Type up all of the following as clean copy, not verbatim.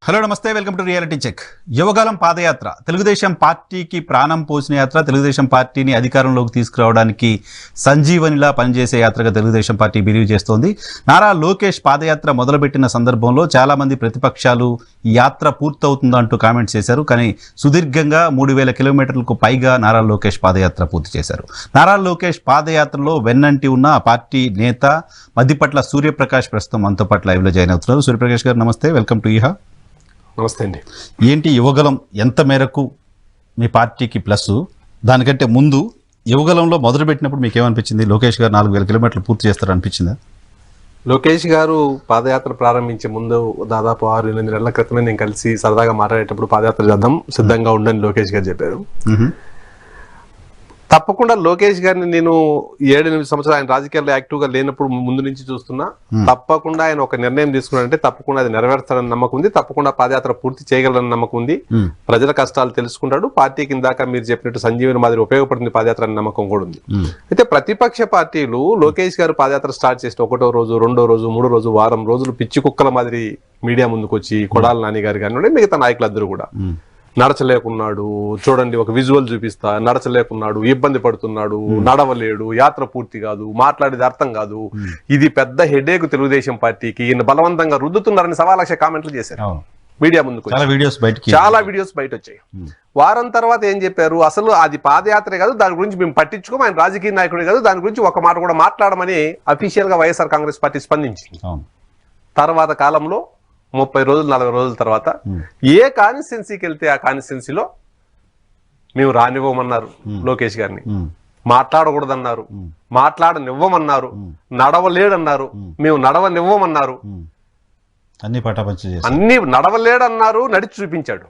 Hello నమస్తే, welcome to reality check. Yuvagalam Padayatra Telugu Desam పార్టీకి ప్రాణం పోసిన యాత్ర. తెలుగుదేశం పార్టీని అధికారంలోకి తీసుకురావడానికి సంజీవనిలా పనిచేసే యాత్రగా తెలుగుదేశం పార్టీ బిలీవ్ చేస్తోంది. నారా లోకేష్ పాదయాత్ర మొదలుపెట్టిన సందర్భంలో చాలామంది ప్రతిపక్షాలు ఈ యాత్ర పూర్తవుతుందంటూ కామెంట్స్ చేశారు. కానీ సుదీర్ఘంగా 3000 కిలోమీటర్లకు పైగా నారా లోకేష్ పాదయాత్ర పూర్తి చేశారు. నారా లోకేష్ పాదయాత్రలో వెన్నంటి ఉన్న ఆ పార్టీ నేత మద్దిపట్ల సూర్యప్రకాష్ ప్రస్తుతం మనతో పాటు లైవ్లో జాయిన్ అవుతున్నారు. సూర్యప్రకాష్ గారు నమస్తే, వెల్కమ్ టు ఈహా. నమస్తే అండి. ఏంటి యువగలం ఎంత మేరకు మీ పార్టీకి ప్లస్? దానికంటే ముందు యువగలంలో మొదలుపెట్టినప్పుడు మీకు ఏమనిపించింది? లోకేష్ గారు 4000 కిలోమీటర్లు పూర్తి చేస్తారు అనిపించిందా? లోకేష్ గారు పాదయాత్ర ప్రారంభించే ముందు దాదాపు 6-8 నెలల క్రితమే నేను కలిసి సరదాగా మాట్లాడేటప్పుడు పాదయాత్ర చేద్దాం, సిద్ధంగా ఉండని లోకేష్ గారు చెప్పారు. తప్పకుండా లోకేష్ గారిని నేను 7-8 సంవత్సరాలు ఆయన రాజకీయాల్లో యాక్టివ్గా లేనప్పుడు ముందు నుంచి చూస్తున్నా. తప్పకుండా ఆయన ఒక నిర్ణయం తీసుకున్నారంటే తప్పకుండా అది నెరవేర్చాలని నమ్మకం ఉంది. తప్పకుండా పాదయాత్ర పూర్తి చేయగలరని నమ్మకం ఉంది. ప్రజల కష్టాలు తెలుసుకుంటాడు. పార్టీ కిందాక మీరు చెప్పినట్టు సంజీవని మాదిరి ఉపయోగపడుతుంది పాదయాత్ర అనే నమ్మకం కూడా ఉంది. అయితే ప్రతిపక్ష పార్టీలు లోకేష్ గారు పాదయాత్ర స్టార్ట్ చేసిన 1వ రోజు, 2వ రోజు, 3వ రోజు, వారం రోజులు పిచ్చి కుక్కల మాదిరి మీడియా ముందుకు వచ్చి కొడాల నాని గారు కానివ్వండి, మిగతా నాయకులందరూ కూడా నడచలేకున్నాడు, చూడండి ఒక విజువల్ చూపిస్తా, నడచలేకున్నాడు, ఇబ్బంది పడుతున్నాడు, నడవలేడు, యాత్ర పూర్తి కాదు, మాట్లాడేది అర్థం కాదు, ఇది పెద్ద హెడేక్ తెలుగుదేశం పార్టీకి, ఈయన బలవంతంగా రుద్దుతున్నారని 1,00,000 కామెంట్లు చేశారు మీడియా ముందుకు. చాలా వీడియోస్ బయట వచ్చాయి. వారం తర్వాత ఏం చెప్పారు? అసలు అది పాదయాత్రే కాదు, దాని గురించి మేము పట్టించుకోం, ఆయన రాజకీయ నాయకుడే కాదు, దాని గురించి ఒక మాట కూడా మాట్లాడమని అఫీషియల్ గా వైఎస్ఆర్ కాంగ్రెస్ పార్టీ స్పందించింది. తర్వాత కాలంలో 30 రోజులు 40 రోజుల తర్వాత ఏ కాన్స్టిట్యున్సీకి వెళ్తే ఆ కాన్స్టిట్యున్సీలో మేము రానివ్వమన్నారు లోకేష్ గారిని, మాట్లాడకూడదన్నారు, మాట్లాడనివ్వమన్నారు, నడవలేడన్నారు, మేము నడవనివ్వమన్నారు, అన్ని నడవలేడన్నారు, నడిచి చూపించాడు.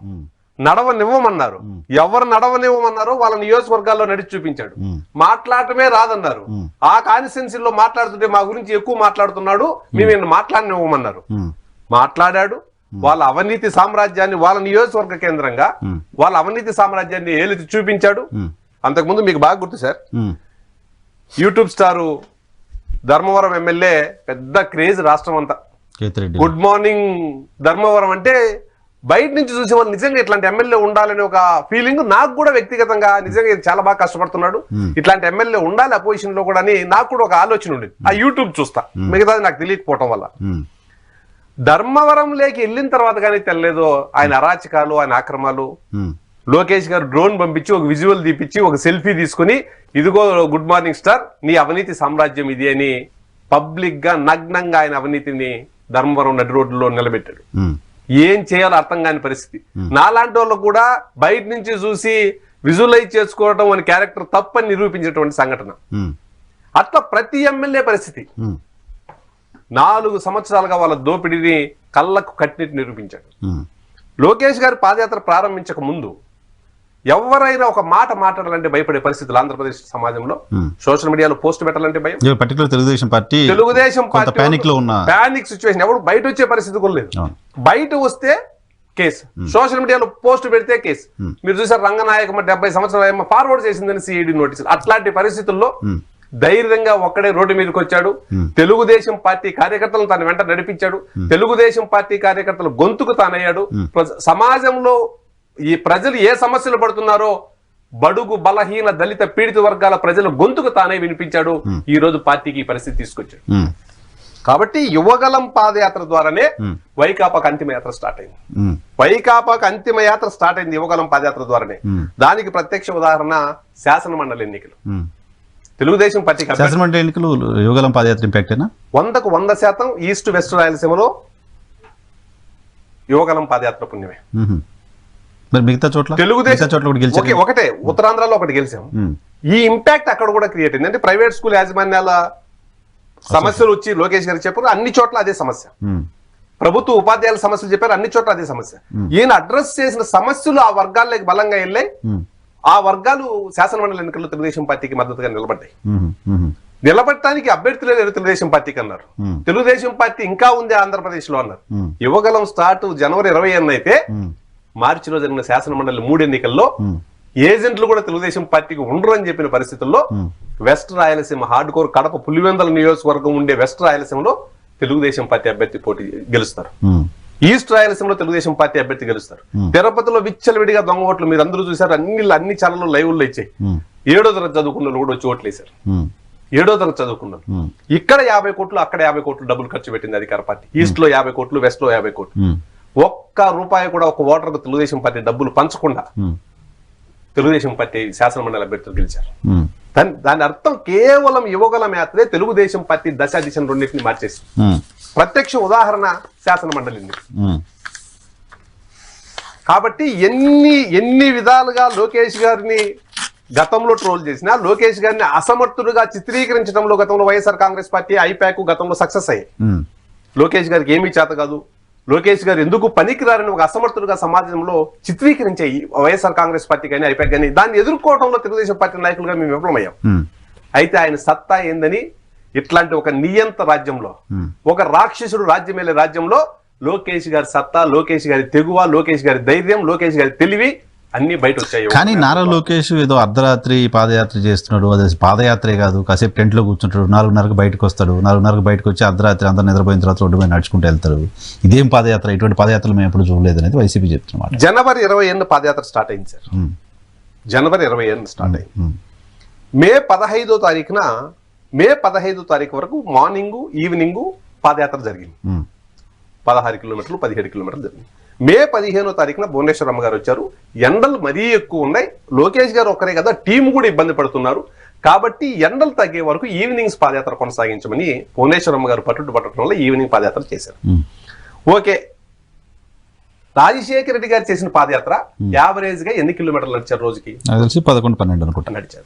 నడవనివ్వమన్నారు, ఎవరు నడవనివ్వమన్నారు వాళ్ళ నియోజకవర్గాల్లో నడిచి చూపించాడు. మాట్లాడటమే రాదన్నారు, ఆ కాన్స్టిట్యున్సీలో మాట్లాడుతుంటే మా గురించి ఎక్కువ మాట్లాడుతున్నాడు, మేము మాట్లాడనివ్వమన్నారు. మాట్లాడాడు. వాళ్ళ అవినీతి సామ్రాజ్యాన్ని, వాళ్ళ నియోజకవర్గ కేంద్రంగా వాళ్ళ అవినీతి సామ్రాజ్యాన్ని ఏలెత్తి చూపించాడు. అంతకుముందు మీకు బాగా గుర్తు sir, YouTube star Dharmavaram MLA పెద్ద క్రేజ్ రాష్ట్రం అంతా. గుడ్ మార్నింగ్ ధర్మవరం అంటే బయట నుంచి చూసే వాళ్ళు నిజంగా ఇట్లాంటి ఎమ్మెల్యే ఉండాలని ఒక ఫీలింగ్ నాకు కూడా వ్యక్తిగతంగా, నిజంగా చాలా బాగా కష్టపడుతున్నాడు, ఇట్లాంటి ఎమ్మెల్యే ఉండాలి అపోజిషన్ లో కూడా అని నాకు కూడా ఒక ఆలోచన ఉండేది. ఆ యూట్యూబ్ చూస్తా, మిగతాది నాకు తెలియకపోవటం వల్ల. ధర్మవరంలోకి వెళ్ళిన తర్వాత కానీ తెల్లలేదు ఆయన అరాచకాలు, ఆయన ఆక్రమాలు. లోకేష్ గారు డ్రోన్ పంపించి ఒక విజువల్ తీపిచ్చి ఒక సెల్ఫీ తీసుకుని, ఇదిగో గుడ్ మార్నింగ్ స్టార్, నీ అవినీతి సామ్రాజ్యం ఇది అని పబ్లిక్ గా నగ్నంగా ఆయన అవినీతిని ధర్మవరం నడి రోడ్డులో నిలబెట్టాడు. ఏం చేయాలో అర్థం కాని పరిస్థితి. నాలాంటి వాళ్ళు కూడా బయట నుంచి చూసి విజువలైజ్ చేసుకోవడం అని క్యారెక్టర్ తప్పని నిరూపించినటువంటి సంఘటన. అట్లా ప్రతి ఎమ్మెల్యే పరిస్థితి. 4 సంవత్సరాలుగా వాళ్ళ దోపిడీని కళ్ళకు కట్టినట్టు నిరూపించాడు. లోకేష్ గారు పాదయాత్ర ప్రారంభించక ముందు ఎవరైనా ఒక మాట మాట్లాడాలంటే భయపడే పరిస్థితులు ఆంధ్రప్రదేశ్ సమాజంలో. సోషల్ మీడియాలో పోస్ట్ పెట్టాలంటే భయం. Telugu Desam party panic situation. ఎవరు బయట వచ్చే పరిస్థితి కూడా లేదు. బయట వస్తే కేసు, సోషల్ మీడియాలో పోస్ట్ పెడితే కేసు. మీరు చూసారు రంగనాయకమ్మ 70 సంవత్సరాలు ఫార్వర్డ్ చేసిందని సిఐడి నోటీసులు. అట్లాంటి పరిస్థితుల్లో ధైర్యంగా ఒక్కడే రోడ్డు మీదకి వచ్చాడు. తెలుగుదేశం పార్టీ కార్యకర్తలను తన వెంట నడిపించాడు. తెలుగుదేశం పార్టీ కార్యకర్తల గొంతుకు తానయ్యాడు. సమాజంలో ఈ ప్రజలు ఏ సమస్యలు పడుతున్నారో బడుగు, బలహీన, దళిత, పీడిత వర్గాల ప్రజల గొంతుకు తానే వినిపించాడు. ఈ రోజు పార్టీకి ఈ పరిస్థితి తీసుకొచ్చాడు. కాబట్టి యువగలం పాదయాత్ర ద్వారానే వైకాపాకు అంతిమ యాత్ర స్టార్ట్ అయింది. వైకాపాకు అంతిమ యాత్ర స్టార్ట్ అయింది యువగలం పాదయాత్ర ద్వారానే. దానికి ప్రత్యక్ష ఉదాహరణ శాసన మండలి ఎన్నికలు. తెలుగుదేశం పార్టీ శాసనమండలి ఎన్నికలు యువగలం పాదయాత్ర ఇంపాక్ట్ 100% ఈస్ట్ వెస్ట్ రాయలసీమలో యువగలం పాదయాత్ర పుణ్యమే. మిగతా చోట్ల తెలుగుదేశం ఒకటే, ఉత్తరాంధ్రలో ఒకటి గెలిచాం. ఈ ఇంపాక్ట్ అక్కడ కూడా క్రియేట్ అయింది. అంటే ప్రైవేట్ స్కూల్ యాజమాన్యాల సమస్యలు వచ్చి లోకేష్ గారు చెప్పారు, అన్ని చోట్ల అదే సమస్య. ప్రభుత్వ ఉపాధ్యాయుల సమస్యలు చెప్పారు, అన్ని చోట్ల అదే సమస్య. ఈయన అడ్రస్ చేసిన సమస్యలు ఆ వర్గాల్లోకి బలంగా వెళ్ళాయి. ఆ వర్గాలు శాసనమండలి ఎన్నికల్లో తెలుగుదేశం పార్టీకి మద్దతుగా నిలబడ్డాయి. నిలబడటానికి అభ్యర్థులే లేరు తెలుగుదేశం పార్టీకి అన్నారు. తెలుగుదేశం పార్టీ ఇంకా ఉంది ఆంధ్రప్రదేశ్ లో అన్నారు. యువగలం స్టార్ట్ జనవరి 20 అయితే మార్చిలో జరిగిన శాసనమండలి 3 ఎన్నికల్లో ఏజెంట్లు కూడా తెలుగుదేశం పార్టీకి ఉండరు అని చెప్పిన పరిస్థితుల్లో west Rayalaseema hard core Kadapa Pulivendula నియోజకవర్గం ఉండే వెస్ట్ రాయలసీమలో తెలుగుదేశం పార్టీ అభ్యర్థి పోటీ గెలుస్తారు. ఈస్ట్ రాయలసీమలో తెలుగుదేశం పార్టీ అభ్యర్థి గెలుస్తారు. తిరుపతిలో విచ్చలవిడిగా దొంగ ఓట్లు మీరు అందరూ చూసారు, అన్ని ఛానల్లో లైవ్ల్లో ఇచ్చాయి. 7వ తరగతి చదువుకున్న వాళ్ళు కూడా వచ్చి ఓట్లు వేశారు. 7వ తరగతి చదువుకున్నారు. ఇక్కడ 50 కోట్లు, అక్కడ 50 కోట్లు డబ్బులు ఖర్చు పెట్టింది అధికార పార్టీ. ఈస్ట్ లో 50 కోట్లు, వెస్ట్ లో 50 కోట్లు. ఒక్క రూపాయి కూడా ఒక ఓటర్కు తెలుగుదేశం పార్టీ డబ్బులు పంచకుండా తెలుగుదేశం పార్టీ శాసనమండలి అభ్యర్థులు గెలిచారు. దాని అర్థం కేవలం యువగలం యాత్రే తెలుగుదేశం పార్టీ దశ దిశను రెండింటిని మార్చేసి. ప్రత్యక్ష ఉదాహరణ శాసనమండలి. కాబట్టి ఎన్ని విధాలుగా లోకేష్ గారిని గతంలో ట్రోల్ చేసినా, లోకేష్ గారిని అసమర్థుడుగా చిత్రీకరించడంలో గతంలో వైఎస్ఆర్ కాంగ్రెస్ పార్టీ ఐపాక్ గతంలో సక్సెస్ అయ్యాయి. లోకేష్ గారికి ఏమీ చేత కాదు, లోకేష్ గారు ఎందుకు పనికిరారని ఒక అసమర్థుడుగా సమాజంలో చిత్రీకరించే వైఎస్ఆర్ కాంగ్రెస్ పార్టీ కానీ ఐపాక్ కానీ దాన్ని ఎదుర్కోవడంలో తెలుగుదేశం పార్టీ నాయకులుగా మేము విఫలమయ్యాం. అయితే ఆయన సత్తా ఏందని ఇట్లాంటి ఒక నియంత రాజ్యంలో, ఒక రాక్షసుడు రాజ్యమేలే రాజ్యంలో లోకేష్ గారి సత్తా, లోకేష్ గారి తెగువ, లోకేష్ గారి ధైర్యం, లోకేష్ గారి తెలివి అన్ని బయట వచ్చాయి. కానీ నారా లోకేష్ ఏదో అర్ధరాత్రి పాదయాత్ర చేస్తున్నాడు, అదే పాదయాత్రే కాదు, కాసేపు టెంట్లో కూర్చుంటాడు, 4:30కు బయటకు వస్తాడు, 4:30కు బయటకు వచ్చి అర్ధరాత్రి అంతా నిద్రపోయిన తర్వాత రోడ్డు మీద నడుచుకుంటూ వెళ్తాడు. ఇదేం పాదయాత్ర? ఇటువంటి పాదయాత్రలు మేము ఎప్పుడు చూడలేదు అనేది వైసీపీ చెప్తున్నమాట. జనవరి 20 పాదయాత్ర స్టార్ట్ అయింది సార్. జనవరి 20 స్టార్ట్ అయింది. మే 15వ తారీఖున, మే 15వ తారీఖు వరకు మార్నింగ్ ఈవినింగ్ పాదయాత్ర జరిగింది. 16 కిలోమీటర్లు, 17 కిలోమీటర్లు జరిగింది. మే 15వ తారీఖున భువనేశ్వరమ్మ గారు వచ్చారు. ఎండలు మరీ ఎక్కువ ఉన్నాయి, లోకేష్ గారు ఒక్కరే కదా, టీం కూడా ఇబ్బంది పడుతున్నారు. కాబట్టి ఎండలు తగ్గే వరకు ఈవినింగ్స్ పాదయాత్ర కొనసాగించమని భువనేశ్వరమ్మ గారు పట్టడం వల్ల ఈవినింగ్ పాదయాత్ర చేశారు. ఓకే, రాజశేఖర రెడ్డి గారు చేసిన పాదయాత్ర యావరేజ్ గా ఎన్ని కిలోమీటర్లు నడిచారు రోజుకి? 11-12 అనుకుంటా నడిచారు.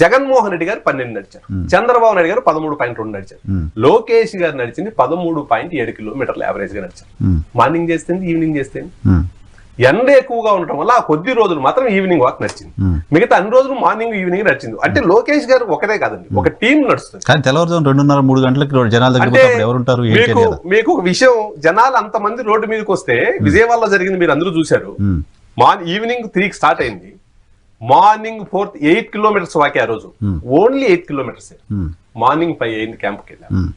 జగన్మోహన్ రెడ్డి గారు 12 నడిచారు. చంద్రబాబు నాయుడు గారు 13.2 నడిచారు. లోకేష్ గారు నడిచింది 13.7 కిలోమీటర్లు యావరేజ్ గా నడిచారు. మార్నింగ్ చేస్తుంది, ఈవినింగ్ చేస్తుంది. ఎండ ఎక్కువగా ఉండటం వల్ల ఆ కొద్ది రోజులు మాత్రం ఈవినింగ్ వాక్ నడిచింది, మిగతా అన్ని రోజులు మార్నింగ్ ఈవినింగ్ నడిచింది. అంటే లోకేష్ గారు ఒకటే కాదండి, ఒక టీం నడుస్తుంది. కానీ తెల్లవారుజాము 2:30-3 గంటలకి జనాల దగ్గర ఎవరుంటారు? మీకు ఒక విషయం, జనాలు అంతమంది రోడ్డు మీదకి వస్తే విజయవాడలో జరిగింది మీరు అందరూ చూశారు. ఈవినింగ్ 3కి స్టార్ట్ అయింది, మార్నింగ్ 8 కిలోమీటర్స్ వాకే. ఆ రోజు ఓన్లీ 8 కిలోమీటర్స్. మార్నింగ్ 5 అయింది, క్యాంప్కి వెళ్ళారు.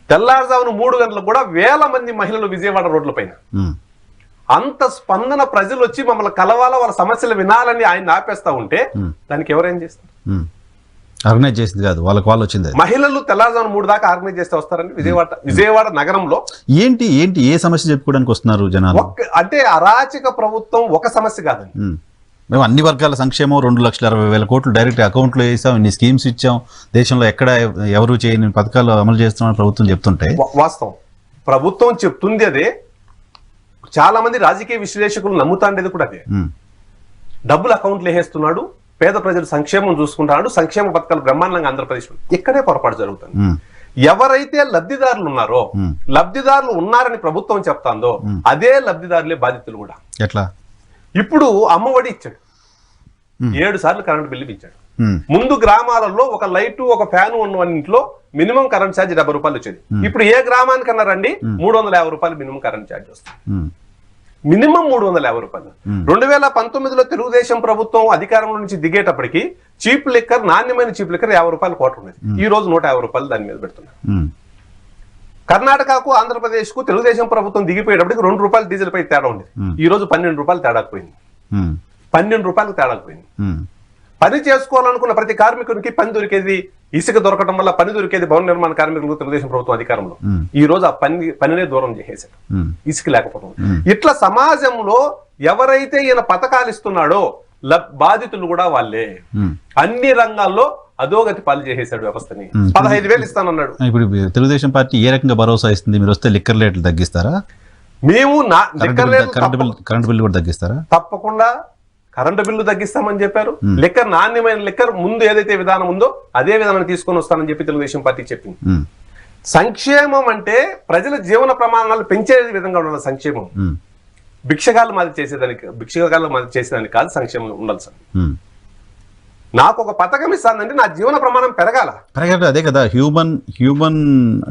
తెల్లారుజామున 3 గంటలకు కూడా వేల మంది మహిళలు విజయవాడ రోడ్ల పైన. అంత స్పందన, ప్రజలు వచ్చి మమ్మల్ని కలవాలా, వాళ్ళ సమస్యలు వినాలని ఆయన ఆపేస్తా ఉంటే దానికి ఎవరేం చేస్తారు? ఆర్గనైజ్ చేసింది కాదు, వాళ్ళకి వాళ్ళు వచ్చింది. మహిళలు తెల్లారుజామున 3 దాకా ఆర్గనైజ్ చేస్తే వస్తారండి విజయవాడ నగరంలో. ఏంటి ఏ సమస్య చెప్పుకోవడానికి వస్తున్నారు జనాలు? అంటే అరాచక ప్రభుత్వం ఒక సమస్య కాదండి. మేము అన్ని వర్గాల సంక్షేమం 2,60,000 కోట్లు డైరెక్ట్ అకౌంట్లో వేసాం, ఇన్ని స్కీమ్స్ ఇచ్చాం, దేశంలో ఎక్కడ ఎవరు చేయని పథకాలు అమలు చేస్తున్నామని ప్రభుత్వం చెప్తుంటే. వాస్తవం, ప్రభుత్వం చెప్తుంది అదే, చాలా మంది రాజకీయ విశ్లేషకులు నమ్ముతాండేది కూడా అదే. డబ్బులు అకౌంట్లు వేసేస్తున్నాడు, పేద ప్రజలు సంక్షేమం చూసుకుంటున్నాడు, సంక్షేమ పథకాలు బ్రహ్మాండంగా ఆంధ్రప్రదేశ్. ఇక్కడే పొరపాటు జరుగుతుంది. ఎవరైతే లబ్ధిదారులు ఉన్నారో, లబ్ధిదారులు ఉన్నారని ప్రభుత్వం చెప్తాందో అదే లబ్ధిదారులే బాధితులు కూడా. ఎట్లా? ఇప్పుడు అమ్మఒడి ఇచ్చాడు, 7 సార్లు కరెంట్ బిల్లు ఇచ్చాడు. ముందు గ్రామాలలో ఒక లైటు, ఒక ఫ్యాన్ ఉన్న ఇంట్లో మినిమం కరెంట్ ఛార్జ్ 70 రూపాయలు వచ్చేది. ఇప్పుడు ఏ గ్రామానికి అన్నారండి 350 రూపాయలు మినిమం కరెంట్ ఛార్జ్ వస్తుంది. మినిమం 350 రూపాయలు. 2019లో తెలుగుదేశం ప్రభుత్వం అధికారంలో నుంచి దిగేటప్పటికి చీప్ లిక్కర్, నాణ్యమైన చీప్ లిక్కర్ 50 రూపాయలు కోట ఉండేది. ఈ రోజు 150 రూపాయలు దాని మీద పెడుతున్నారు. కర్ణాటకకు, ఆంధ్రప్రదేశ్ కు తెలుగుదేశం ప్రభుత్వం దిగిపోయేటప్పటికి 2 రూపాయలు డీజిల్ పై తేడా ఉండేది. ఈ రోజు 12 రూపాయలు తేడాకపోయింది. 12 రూపాయలకు తేడాకపోయింది. పని చేసుకోవాలనుకున్న ప్రతి కార్మికునికి పని దొరికేది, ఇసుక దొరకడం వల్ల పని దొరికేది భవన నిర్మాణ కార్మికులకు తెలుగుదేశం ప్రభుత్వం అధికారంలో. ఈ రోజు ఆ పనినే దూరం చేసేసాడు, ఇసుక లేకపోవడం. ఇట్లా సమాజంలో ఎవరైతే ఈయన పథకాలు ఇస్తున్నాడో బాధితులు కూడా వాళ్ళే. అన్ని రంగాల్లో అధోగతి పాలు చేసేసాడు వ్యవస్థని. 15,000 ఇస్తానన్నాడు. ఇప్పుడు తెలుగుదేశం పార్టీ ఏ రకంగా భరోసా ఇస్తుంది? మీరు వస్తే లిక్కర్ రేట్లు తగ్గిస్తారా? మేము కరెంట్ బిల్లు కూడా తగ్గిస్తారా? తప్పకుండా కరెంటు బిల్లు తగ్గిస్తామని చెప్పారు. లిక్కర్, నాణ్యమైన లిక్కర్ ముందు ఏదైతే విధానం ఉందో అదే విధానాన్ని తీసుకొని వస్తానని చెప్పి తెలుగుదేశం పార్టీ చెప్పింది. సంక్షేమం అంటే ప్రజల జీవన ప్రమాణాలు పెంచే విధంగా ఉండాలి సంక్షేమం. భిక్షగాళ్ళు మాది చేసేదానికి కాదు సంక్షేమం ఉండాలి సార్. నాకు ఒక పథకం ఇస్తానంటే నా జీవన ప్రమాణం పెరగాల. అదే కదా హ్యూమన్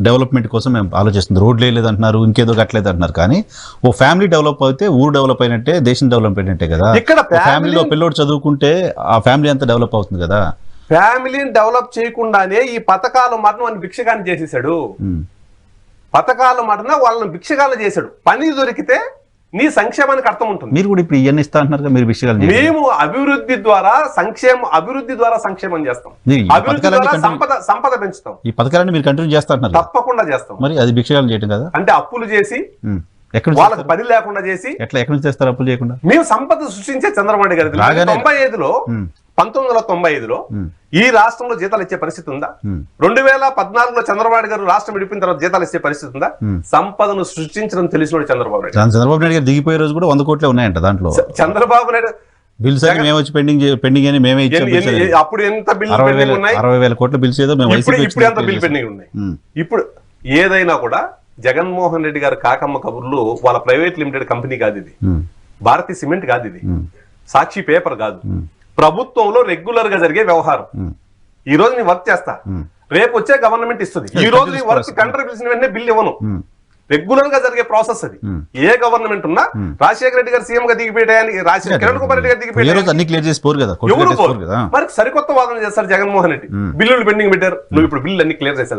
డెవలప్మెంట్ కోసం మేము ఆలోచిస్తుంది. రోడ్లు వేయలేదు అంటున్నారు, ఇంకేదో కట్టలేదు అంటున్నారు. కానీ ఓ ఫ్యామిలీ డెవలప్ అయితే ఊరు డెవలప్ అయినట్టే, దేశం డెవలప్ అయినట్టే కదా. ఇక్కడ ఫ్యామిలీలో పిల్లోడు చదువుకుంటే ఆ ఫ్యామిలీ అంతా డెవలప్ అవుతుంది కదా. ఫ్యామిలీని డెవలప్ చేయకుండానే ఈ పథకాలు మరణం అని భిక్షగాన్ని చేసేసాడు. పథకాల మాటన వాళ్ళని భిక్షగాలు చేశాడు. పని దొరికితే నీ సంక్షేమానికి అర్థం ఉంటుంది. మీరు కూడా ఇప్పుడు ఇవన్నీ ఇస్తా అంటున్నారు, మీరు విషయాలు మేము అభివృద్ధి ద్వారా సంక్షేమం చేస్తాం, అభివృద్ధి ద్వారా సంపద పెంచుతాం. ఈ పథకాలన్నీ మీరు కంటిన్యూ చేస్తా అంటున్నారు. తప్పకుండా చేస్తాం. మరి అది భిక్షగాలు చేయటం కదా? అంటే అప్పులు చేసి వాళ్ళకి పని లేకుండా చేసి ఎక్కడి నుంచి చేస్తారు అప్పులు చేయకుండా? మేము సంపద సృష్టించే చంద్రబాబు నాయుడు గారు 1995లో ఈ రాష్ట్రంలో జీతాలు ఇచ్చే పరిస్థితి ఉందా? 2014లో చంద్రబాబు నాయుడు గారు రాష్ట్రం విడిపిన తర్వాత జీతాలు ఇచ్చే పరిస్థితి ఉందా? సంపదను సృష్టించడం తెలిసినోడు చంద్రబాబు నాయుడు. చంద్రబాబు నాయుడు గారు దిగిపోయే రోజు కూడా 100 కోట్లే ఉన్నాయంట దాంట్లో. చంద్రబాబు నాయుడు బిల్స్ అని మేము వచ్చి పెండింగ్ అని మేమే ఇచ్చాం. అప్పుడు ఎంత బిల్లు పెండింగ్ ఉన్నాయి? 60,000 కోట్ల బిల్స్ ఏదో మేము ఇప్పుడు ఎంత బిల్ పెండింగ్ ఉన్నాయి? ఇప్పుడు ఏదైనా కూడా జగన్మోహన్ రెడ్డి గారు కాకమ్మ కబుర్లు వాళ్ళ ప్రైవేట్ లిమిటెడ్ కంపెనీ కాదు ఇది, భారతీయ సిమెంట్ కాదు ఇది, సాక్షి పేపర్ కాదు, ప్రభుత్వంలో రెగ్యులర్ గా జరిగే వ్యవహారం. ఈ రోజు నేను వర్క్ చేస్తా, రేపు వచ్చే గవర్నమెంట్ ఇస్తుంది. ఈ రోజు నీ వర్క్ టెండర్ పిలిచిన వెంటనే బిల్ ఇవ్వను. రెగ్యులర్ గా జరిగే ప్రాసెస్ అది. ఏ గవర్నమెంట్ ఉన్నా రాజశేఖర రెడ్డి గారు సీఎం గా దిగిపోయాయని కిరణ్ కుమార్ రెడ్డి గారు దిగిపోయారు. మరి సరికొత్త వాదన చేస్తారు జగన్మోహన్ రెడ్డి. బిల్లులు పెండింగ్ పెట్టారు, నువ్వు ఇప్పుడు బిల్లు అన్ని క్లియర్ చేసి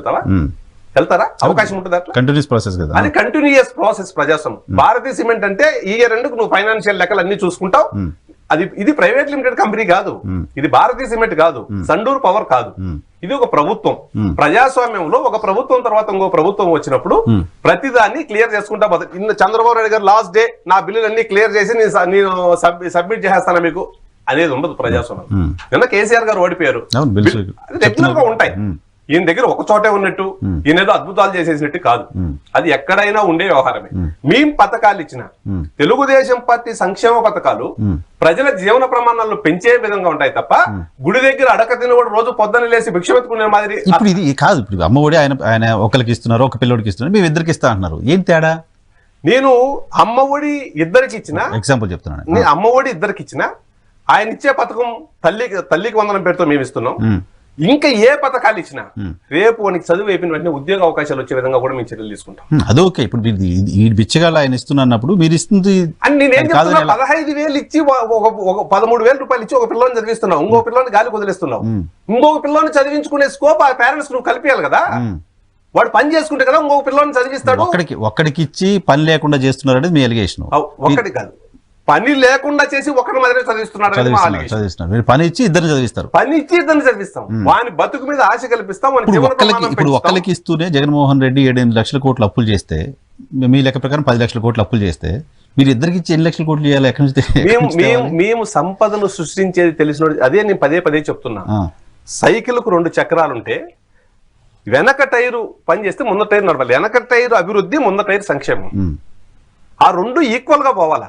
వెళ్తారా? అవకాశం ఉంటుంది అట్లా? కంటిన్యూస్ ప్రాసెస్ కదా, అది కంటిన్యూస్ ప్రాసెస్. ప్రజాస్వామ్యం. భారతీయ సిమెంట్ అంటే ఈ రెండుకు నువ్వు ఫైనాన్షియల్ లెక్కలు అన్ని చూసుకుంటావు. ఇది ప్రైవేట్ లిమిటెడ్ కంపెనీ కాదు, ఇది భారతీయ సిమెంట్ కాదు, సండూర్ పవర్ కాదు, ఇది ఒక ప్రభుత్వం. ప్రజాస్వామ్యంలో ఒక ప్రభుత్వం తర్వాత ఇంకో ప్రభుత్వం వచ్చినప్పుడు ప్రతిదాన్ని క్లియర్ చేసుకుంటా పోతుంది. చంద్రబాబు నాయుడు గారు లాస్ట్ డే నా బిల్లులు అన్ని క్లియర్ చేసి నేను సబ్మిట్ చేస్తాను మీకు అనేది ఉండదు ప్రజాస్వామ్యం. నిన్న కేసీఆర్ గారు ఓడిపోయారు, రెగ్యులర్ గా ఉంటాయి. ఈయన దగ్గర ఒక చోటే ఉన్నట్టు, ఈయన ఏదో అద్భుతాలు చేసేసినట్టు కాదు, అది ఎక్కడైనా ఉండే వ్యవహారమే. మేం పథకాలు ఇచ్చిన తెలుగుదేశం పార్టీ సంక్షేమ పథకాలు ప్రజల జీవన ప్రమాణాలను పెంచే విధంగా ఉంటాయి తప్ప గుడి దగ్గర అడక తినవాడు రోజు పొద్దున్న లేసి భిక్ష పెట్టుకునే మాదిరి ఇప్పుడు ఇది కాదు. ఇప్పుడు అమ్మఒడి ఆయన ఒకరికి ఇస్తున్నారు, ఒక పిల్లోడికి ఇస్తున్నారు, మేము ఇద్దరికి ఇస్తా అంటున్నారు. ఏం తేడా? నేను అమ్మఒడి ఇద్దరికి ఇచ్చిన ఎగ్జాంపుల్ చెప్తున్నాను. నేను అమ్మఒడి ఇద్దరికి ఇచ్చిన, ఆయన ఇచ్చే పథకం తల్లికి వందనం పేరుతో మేము ఇస్తున్నాం. ఇంకా ఏ పథకాలు ఇచ్చినా రేపు వానికి చదువు అయిపోయిన వెంటనే ఉద్యోగ అవకాశాలు వచ్చే విధంగా కూడా మేము చర్యలు తీసుకుంటాం. అదొకే. ఇప్పుడు ఈ బిచ్చగాళ్ళు ఆయన ఇస్తున్నప్పుడు మీరు ఇస్తుంది అని నేనేం చెప్తున్నా, 15,000 ఇచ్చి 13,000 రూపాయలు ఇచ్చి ఒక పిల్లని చదివిస్తున్నావు, ఇంకో పిల్లని గాలి వదిలేస్తున్నావు. ఇంకొక పిల్లని చదివించుకునే స్కోప్ ఆ పేరెంట్స్ నువ్వు కల్పించాలి కదా. వాడు పని చేసుకుంటే కదా ఇంకొక పిల్లని చదివిస్తాడు. ఒక్కడికి ఇచ్చి పని లేకుండా చేస్తున్నారు అనేది మీ ఎలిగేషన్. ఒక్కడి కాదు, పని లేకుండా చేసి ఒకరి మాదిరి చదివిస్తున్నాడు. పని ఇచ్చి ఇద్దరు చదివిస్తారు, పని ఇచ్చి ఇద్దరిని చదివిస్తాం, వాని బతుకు మీద ఆశ కల్పిస్తాం. ఇప్పుడు ఒక్కరికి ఇస్తూనే జగన్మోహన్ రెడ్డి 7-8 లక్షల కోట్లు అప్పులు చేస్తే, మీ లెక్క ప్రకారం 10 లక్షల కోట్లు అప్పులు చేస్తే, మీరు ఇద్దరికి ఇచ్చి 8 లక్షల కోట్లు చేయాలి ఎక్కడి నుంచి? మేము సంపదను సృష్టించేది తెలిసిన, అదే నేను పదే చెప్తున్నా. సైకిల్ కు 2 చక్రాలుంటే వెనక టైరు పని చేస్తే ముందర టైరు నడవాలి. వెనక టైరు అభివృద్ధి, ముందర టైరు సంక్షేమం. ఆ రెండు ఈక్వల్ గా పోవాలా.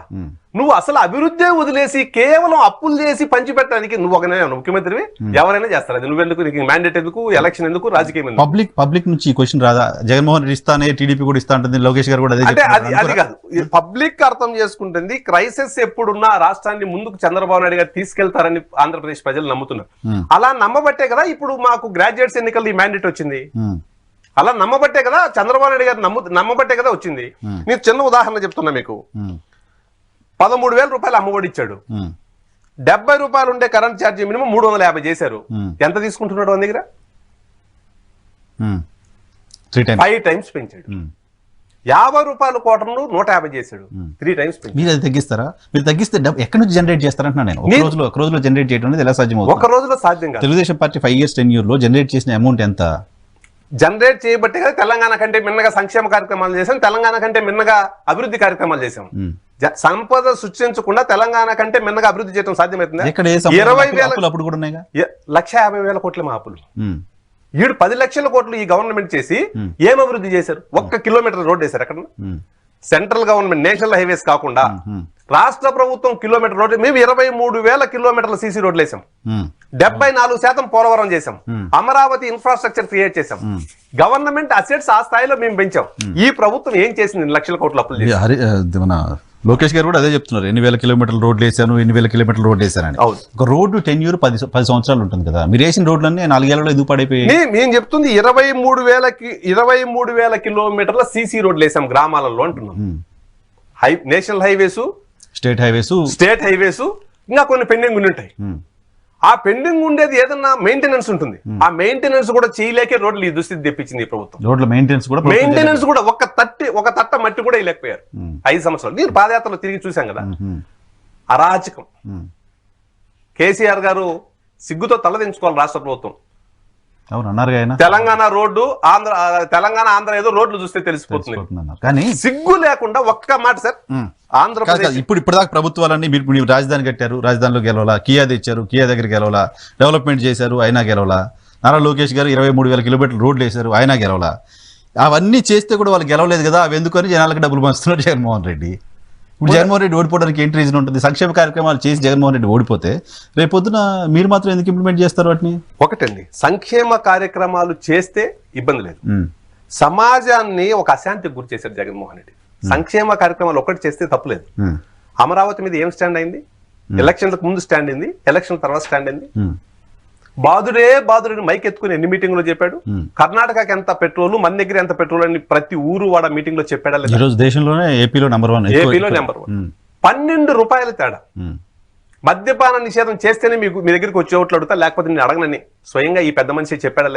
నువ్వు అసలు అభివృద్ధి వదిలేసి కేవలం అప్పులు చేసి పంచిపెట్టడానికి నువ్వు ఒక ముఖ్యమంత్రివి, ఎవరైనా చేస్తారు. అది నువ్వెందుకు, నీకు మ్యాండేట్ ఎందుకు, ఎలక్షన్ ఎందుకు, రాజకీయం ఎందుకు? పబ్లిక్ నుంచి ఈ క్వశ్చన్ రాదా? జగన్మోహన్ రెడ్డి ఇస్తానే, టీడీపీ కూడా ఇస్తా ఉంటుంది, లోకేష్ గారు కూడా అంటే అది కాదు. పబ్లిక్ అర్థం చేసుకుంటుంది, క్రైసిస్ ఎప్పుడున్నా రాష్ట్రాన్ని ముందుకు చంద్రబాబు నాయుడు గారు తీసుకెళ్తారని ఆంధ్రప్రదేశ్ ప్రజలు నమ్ముతున్నారు. అలా నమ్మబట్టే కదా ఇప్పుడు మాకు గ్రాడ్యుయేట్స్ ఎన్నికల్లో ఈ మ్యాండేట్ వచ్చింది. అలా నమ్మబట్టే కదా చంద్రబాబు నాయుడు గారు నమ్మబట్టే కదా వచ్చింది. నేను చిన్న ఉదాహరణ చెప్తున్నా మీకు. 13,000 రూపాయలు అమ్మఒడి ఇచ్చాడు, 70 రూపాయలు ఉండే కరెంట్ ఛార్జీ మినిమం 350 చేశారు. ఎంత తీసుకుంటున్నాడు మన దగ్గర? 5 టైమ్స్ పెంచాడు. 50 రూపాయల కోటను 150 చేశాడు, 3 టైమ్స్ పెంచాడు. మీరు అది తగ్గిస్తారా? మీరు తగ్గిస్తే ఎక్కడి నుంచి జనరేట్ చేస్తారంటున్నా నేను. ఒక రోజులో జనరేట్ చేయడం అనేది ఎలా సాధ్యం? ఒక రోజులో సాధ్యం కాదు. తెలుగుదేశం పార్టీ 5 years tenure లో జనరేట్ చేసిన అమౌంట్ ఎంత? జనరేట్ చేయబట్టే కదా తెలంగాణ కంటే మిన్నగా సంక్షేమ కార్యక్రమాలు చేసాం, తెలంగాణ కంటే మిన్నగా అభివృద్ధి కార్యక్రమాలు చేసాం. సంపద సృష్టించకుండా తెలంగాణ కంటే మిన్నగా అభివృద్ధి చేయడం సాధ్యమవుతుంది? 1,50,000 కోట్ల మా అప్పులు. 10 లక్షల కోట్లు ఈ గవర్నమెంట్ చేసి ఏం అభివృద్ధి చేశారు? 1 కిలోమీటర్ రోడ్ వేశారు ఎక్కడ? సెంట్రల్ గవర్నమెంట్ నేషనల్ హైవేస్ కాకుండా రాష్ట్ర ప్రభుత్వం కిలోమీటర్ రోడ్డు. మేము 23,000 కిలోమీటర్ల సీసీ రోడ్లు వేసాం, 74% పోలవరం చేసాం, అమరావతి ఇన్ఫ్రాస్ట్రక్చర్ క్రియేట్ చేసాం. గవర్నమెంట్ అసెట్స్ ఆ స్థాయిలో మేము పెంచాం. ఈ ప్రభుత్వం ఏం చేసింది? 2 లక్షల కోట్ల అప్పులు చేసి. లోకేష్ గారు కూడా అదే చెప్తున్నారు, 8,000 కిలోమీటర్ల రోడ్లు వేసాను, 8,000 కిలోమీటర్ల రోడ్లు వేసానని. ఒక రోడ్డు టెన్యూర్ 10 సంవత్సరాలు ఉంటుంది కదా, మీరు వేసిన రోడ్లన్నీ 4 ఏళ్లలో ఎదుగు పడిపోయి. మేము చెప్తుంది 23,000 కిలోమీటర్ల సీసీ రోడ్లు వేసాం గ్రామాలలో అంటున్నాం. నేషనల్ హైవేస్, స్టేట్ హైవేస్, ఇంకా కొన్ని పెండింగ్ ఉండి ఉంటాయి. ఆ పెండింగ్ ఉండేది ఏదన్నా మెయింటెనెన్స్ ఉంటుంది, ఆ మెయింటెనెన్స్ కూడా చేయలేకే రోడ్లు ఈ దుస్థితి తెప్పించింది ఈ ప్రభుత్వం. రోడ్ల మెయింటెనెన్స్ కూడా ఒక తట్ట మట్టి కూడా వేయలేకపోయారు 5 సంవత్సరాలు. నేను పాదయాత్రలో తిరిగి చూశాం కదా, అరాచకం. కేసీఆర్ గారు సిగ్గుతో తలదించుకోవాలి రాష్ట్ర ప్రభుత్వం. అవును అన్నారు ఆయన. తెలంగాణ రోడ్డు తెలంగాణ ఆంధ్ర ఏదో రోడ్లు చూస్తే తెలిసిపోతుంది, కానీ సిగ్గు లేకుండా ఒక్క మాట సార్. ఆంధ్రప్రదేశ్ ఇప్పటిదాకా ప్రభుత్వాలన్నీ మీరు రాజధాని కట్టారు, రాజధానిలో గెలవాలా, కియా తెచ్చారు, కియా దగ్గర గెలవాలా, డెవలప్మెంట్ చేశారు, అయినా గెలవాలా. నారా లోకేష్ గారు 23,000 కిలోమీటర్లు రోడ్లు వేశారు, అయినా గెలవాలా. అవన్నీ చేస్తే కూడా వాళ్ళు గెలవలేదు కదా, అవి ఎందుకని జనాలకు డబ్బులు పంచుతున్నారు జగన్మోహన్ రెడ్డి. ఇప్పుడు జగన్మోహన్ రెడ్డి ఓడిపోవడానికి ఏంటి రీజన్ ఉంటుంది? సంక్షేమ కార్యక్రమాలు చేసి జగన్మోహన్ రెడ్డి ఓడిపోతే రేపొద్దున మీరు మాత్రం ఎందుకు ఇంప్లిమెంట్ చేస్తారు వాటిని? ఒకటండి, సంక్షేమ కార్యక్రమాలు చేస్తే ఇబ్బంది లేదు, సమాజాన్ని ఒక అశాంతికి గురి చేశారు జగన్మోహన్ రెడ్డి. సంక్షేమ కార్యక్రమాలు ఒకటి చేస్తే తప్పులేదు. అమరావతి మీద ఏం స్టాండ్ అయింది? ఎలక్షన్లకు ముందు స్టాండ్ అయింది, ఎలక్షన్ తర్వాత స్టాండ్ అయింది. బాదుడే మైక్ ఎత్తుకుని ఎన్ని మీటింగ్ లో చెప్పాడు. కర్ణాటకకి ఎంత పెట్రోల్, మన దగ్గర ఎంత పెట్రోల్ అని ప్రతి ఊరు వాడ మీటింగ్ లో చెప్పాడా లేదా? ఈ రోజు దేశంలోనే ఏపీలో నెంబర్ 1. 12 రూపాయల తేడా. మద్యపాన నిషేధం చేస్తేనే మీ దగ్గరికి వచ్చే ఓట్లు అడుగుతా, లేకపోతే నేను అడగనని స్వయంగా ఈ పెద్ద మనిషి చెప్పాడా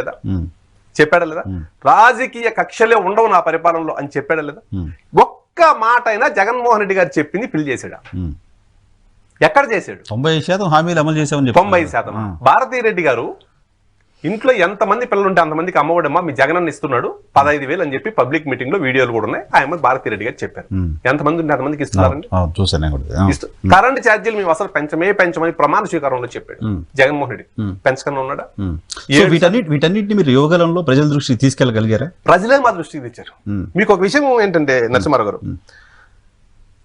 లేదా? రాజకీయ కక్షలే ఉండవు నా పరిపాలనలో అని చెప్పాడా లేదా? ఒక్క మాట అయినా జగన్మోహన్ రెడ్డి గారు చెప్పింది ఫిల్ చేశాడా? ఎక్కడ చేశాడు? 90% హామీలు అమలు చేశామని 90%. భారతీ రెడ్డి గారు ఇంట్లో ఎంతమంది పిల్లలు ఉంటే అంతమందికి అమ్మఒడమ్మా మీ జగనన్న ఇస్తున్నాడు 15,000 అని చెప్పి పబ్లిక్ మీటింగ్ లో వీడియోలు కూడా ఉన్నాయి. ఆయన భారతీ రెడ్డి గారు చెప్పారు. ఎంతమంది ఉంటే అంతమందికి ఇస్తున్నారండి. కరెంట్ ఛార్జీలు మేము అసలు పెంచమని ప్రమాణ స్వీకారంలో చెప్పాడు జగన్మోహన్ రెడ్డి. పెంచకన్నా ఉన్నాడా? వీటన్నిటిని మీరు యువగలంలో ప్రజల దృష్టికి తీసుకెళ్లగలిగారా? ప్రజలే మా దృష్టికి తెచ్చారు. మీకు ఒక విషయం ఏంటంటే నరసింహారావు గారు,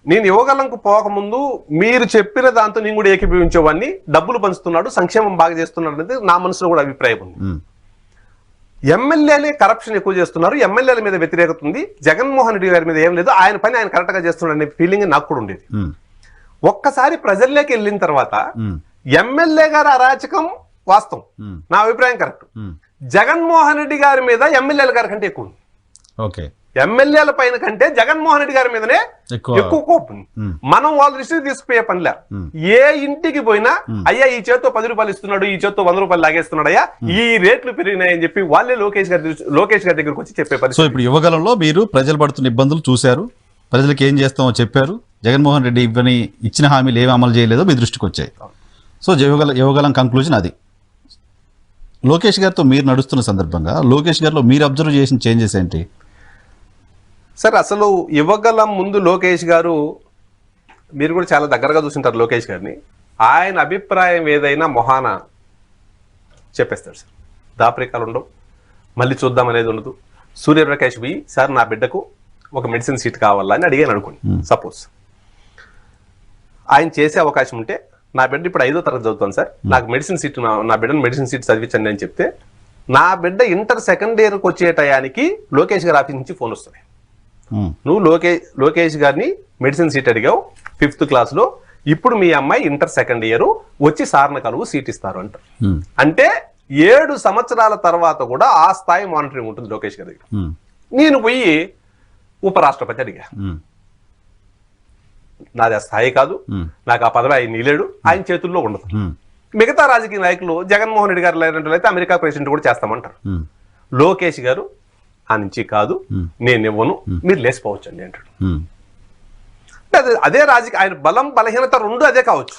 నేను యువగలంకు పోకముందు మీరు చెప్పిన దాంతో నేను కూడా ఏకీభవించేవాడిని. డబ్బులు పంచుతున్నాడు, సంక్షేమం బాగా చేస్తున్నాడు అనేది నా మనసులో కూడా అభిప్రాయం ఉంది. ఎమ్మెల్యేలే కరప్షన్ ఎక్కువ చేస్తున్నారు, ఎమ్మెల్యేల మీద వ్యతిరేకత ఉంది, జగన్మోహన్ రెడ్డి గారి మీద ఏం లేదు, ఆయన పని ఆయన కరెక్ట్ గా చేస్తున్నాడు అనే ఫీలింగ్ నాకు కూడా ఉండేది. ఒక్కసారి ప్రజల్లోకి వెళ్ళిన తర్వాత ఎమ్మెల్యే గారి అరాచకం వాస్తవం, నా అభిప్రాయం కరెక్ట్. జగన్మోహన్ రెడ్డి గారి మీద ఎమ్మెల్యేల గారి కంటే ఎక్కువ ఉంది. ఓకే, ఎమ్మెల్యేల పైన కంటే జగన్మోహన్ రెడ్డి గారి మీదనే ఎక్కువ కోపం. మనం వాళ్ళ దృష్టికి తీసుకుపోయే పనిలే. ఏ ఇంటికి పోయినా అయ్యా ఈ చేత్తో 10 రూపాయలు ఇస్తున్నాడు, ఈ చేత్తో 100 రూపాయలు లాగేస్తున్నాడు, అయ్యా ఈ రేట్లు పెరిగినాయని చెప్పి వాళ్ళే లోకేష్ గారి దగ్గరకు వచ్చి చెప్పే పని. సో ఇప్పుడు యువగలంలో మీరు ప్రజలు పడుతున్న ఇబ్బందులు చూశారు, ప్రజలకు ఏం చేస్తామో చెప్పారు, జగన్మోహన్ రెడ్డి ఇచ్చిన హామీలు ఏమి అమలు చేయలేదో మీ దృష్టికి వచ్చాయి. సో యువగలం కంక్లూజన్ అది. లోకేష్ గారితో మీరు నడుస్తున్న సందర్భంగా లోకేష్ గారిలో మీరు అబ్జర్వ్ చేసిన చేంజెస్ ఏంటి సార్? అసలు యువగలం ముందు లోకేష్ గారు, మీరు కూడా చాలా దగ్గరగా చూసింటారు లోకేష్ గారిని, ఆయన అభిప్రాయం ఏదైనా మొహాన చెప్పేస్తాడు సార్. దాపరికాలు ఉండవు, మళ్ళీ చూద్దాం అనేది ఉండదు. సూర్యప్రకాష్ బి సార్ నా బిడ్డకు ఒక మెడిసిన్ సీట్ కావాలా అని అడిగాను అనుకోండి, సపోజ్ ఆయన చేసే అవకాశం ఉంటే, నా బిడ్డ ఇప్పుడు 5వ తరగతి చదువుతాను సార్, నాకు మెడిసిన్ సీట్, నా బిడ్డను మెడిసిన్ సీట్ చదివించండి అని చెప్తే, నా బిడ్డ ఇంటర్ సెకండ్ ఇయర్కి వచ్చే టయానికి లోకేష్ గారి ఆఫీస్ నుంచి ఫోన్ వస్తుంది, నువ్వు లోకేష్ గారిని మెడిసిన్ సీట్ అడిగావు 5th క్లాస్లో, ఇప్పుడు మీ అమ్మాయి ఇంటర్ సెకండ్ ఇయర్ వచ్చి సార్న కలువు సీట్ ఇస్తారు అంటారు. అంటే 7 సంవత్సరాల తర్వాత కూడా ఆ స్థాయి మానిటరింగ్ ఉంటుంది లోకేష్ గారి దగ్గర. నేను పోయి ఉపరాష్ట్రపతి అడిగా, నాది ఆ స్థాయి కాదు, నాకు ఆ పదవి ఆయన నీలేడు, ఆయన చేతుల్లో ఉండదు. మిగతా రాజకీయ నాయకులు జగన్మోహన్ రెడ్డి గారు లేనట్లయితే అమెరికా ప్రెసిడెంట్ కూడా చేస్తామంటారు. లోకేష్ గారు ఆ నుంచి కాదు, నేను ఇవ్వను, మీరు లేచిపోవచ్చు అండి అంటాడు. అదే రాజకీయ, ఆయన బలం బలహీనత రెండు అదే కావచ్చు.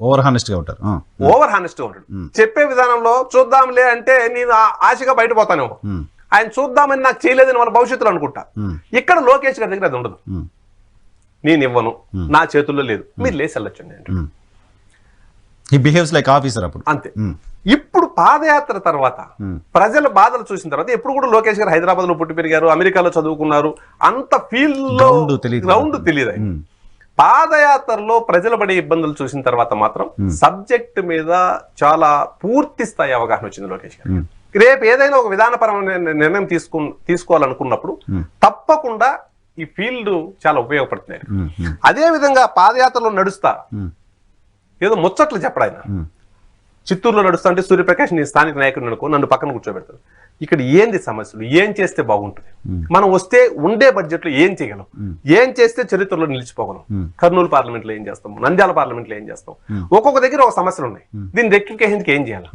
ఓవర్ హానెస్ట్ గా ఉంటాడు. చెప్పే విధానంలో చూద్దాంలే అంటే నేను ఆశగా బయటపోతానేమో, ఆయన చూద్దామని నాకు చేయలేదని వాళ్ళ భవిష్యత్తులో అనుకుంటా. ఇక్కడ లోకేష్ గారి దగ్గర అది ఉండదు, నేను ఇవ్వను, నా చేతుల్లో లేదు, మీరు లేచి వెళ్ళొచ్చండి అంటాడు. He behaves like officer అప్పుడు. అంతే. ఇప్పుడు పాదయాత్ర తర్వాత ప్రజల బాధలు చూసిన తర్వాత, ఎప్పుడు కూడా లోకేష్ గారు హైదరాబాద్ లో పుట్టి పెరిగారు, అమెరికాలో చదువుకున్నారు, అంత ఫీల్డ్ లో గ్రౌండ్ తెలియదు. పాదయాత్రలో ప్రజలు పడే ఇబ్బందులు చూసిన తర్వాత మాత్రం సబ్జెక్ట్ మీద చాలా పూర్తి స్థాయి అవగాహన వచ్చింది లోకేష్ గారు. రేపు ఏదైనా ఒక విధానపరమైన నిర్ణయం తీసుకోవాలనుకున్నప్పుడు తప్పకుండా ఈ ఫీల్డ్ చాలా ఉపయోగపడుతుంది. అదే విధంగా పాదయాత్రలో నడుస్తా ఏదో ముచ్చట్లు చెప్పడు ఆయన. చిత్తూరులో నడుస్తా అంటే సూర్యప్రకాష్ నీ స్థానిక నాయకుడు అనుకో, నన్ను పక్కన కూర్చోబెడతాడు. ఇక్కడ ఏంది సమస్యలు, ఏం చేస్తే బాగుంటుంది, మనం వస్తే ఉండే బడ్జెట్ లో ఏం చేయగలం, ఏం చేస్తే చరిత్రలో నిలిచిపోగలం, కర్నూలు పార్లమెంట్ లో ఏం చేస్తాం, నంద్యాల పార్లమెంట్ లో ఏం చేస్తాం, ఒక్కొక్క దగ్గర ఒక సమస్యలు ఉన్నాయి, దీన్ని రెక్టిఫికేషన్కి ఏం చేయాలి,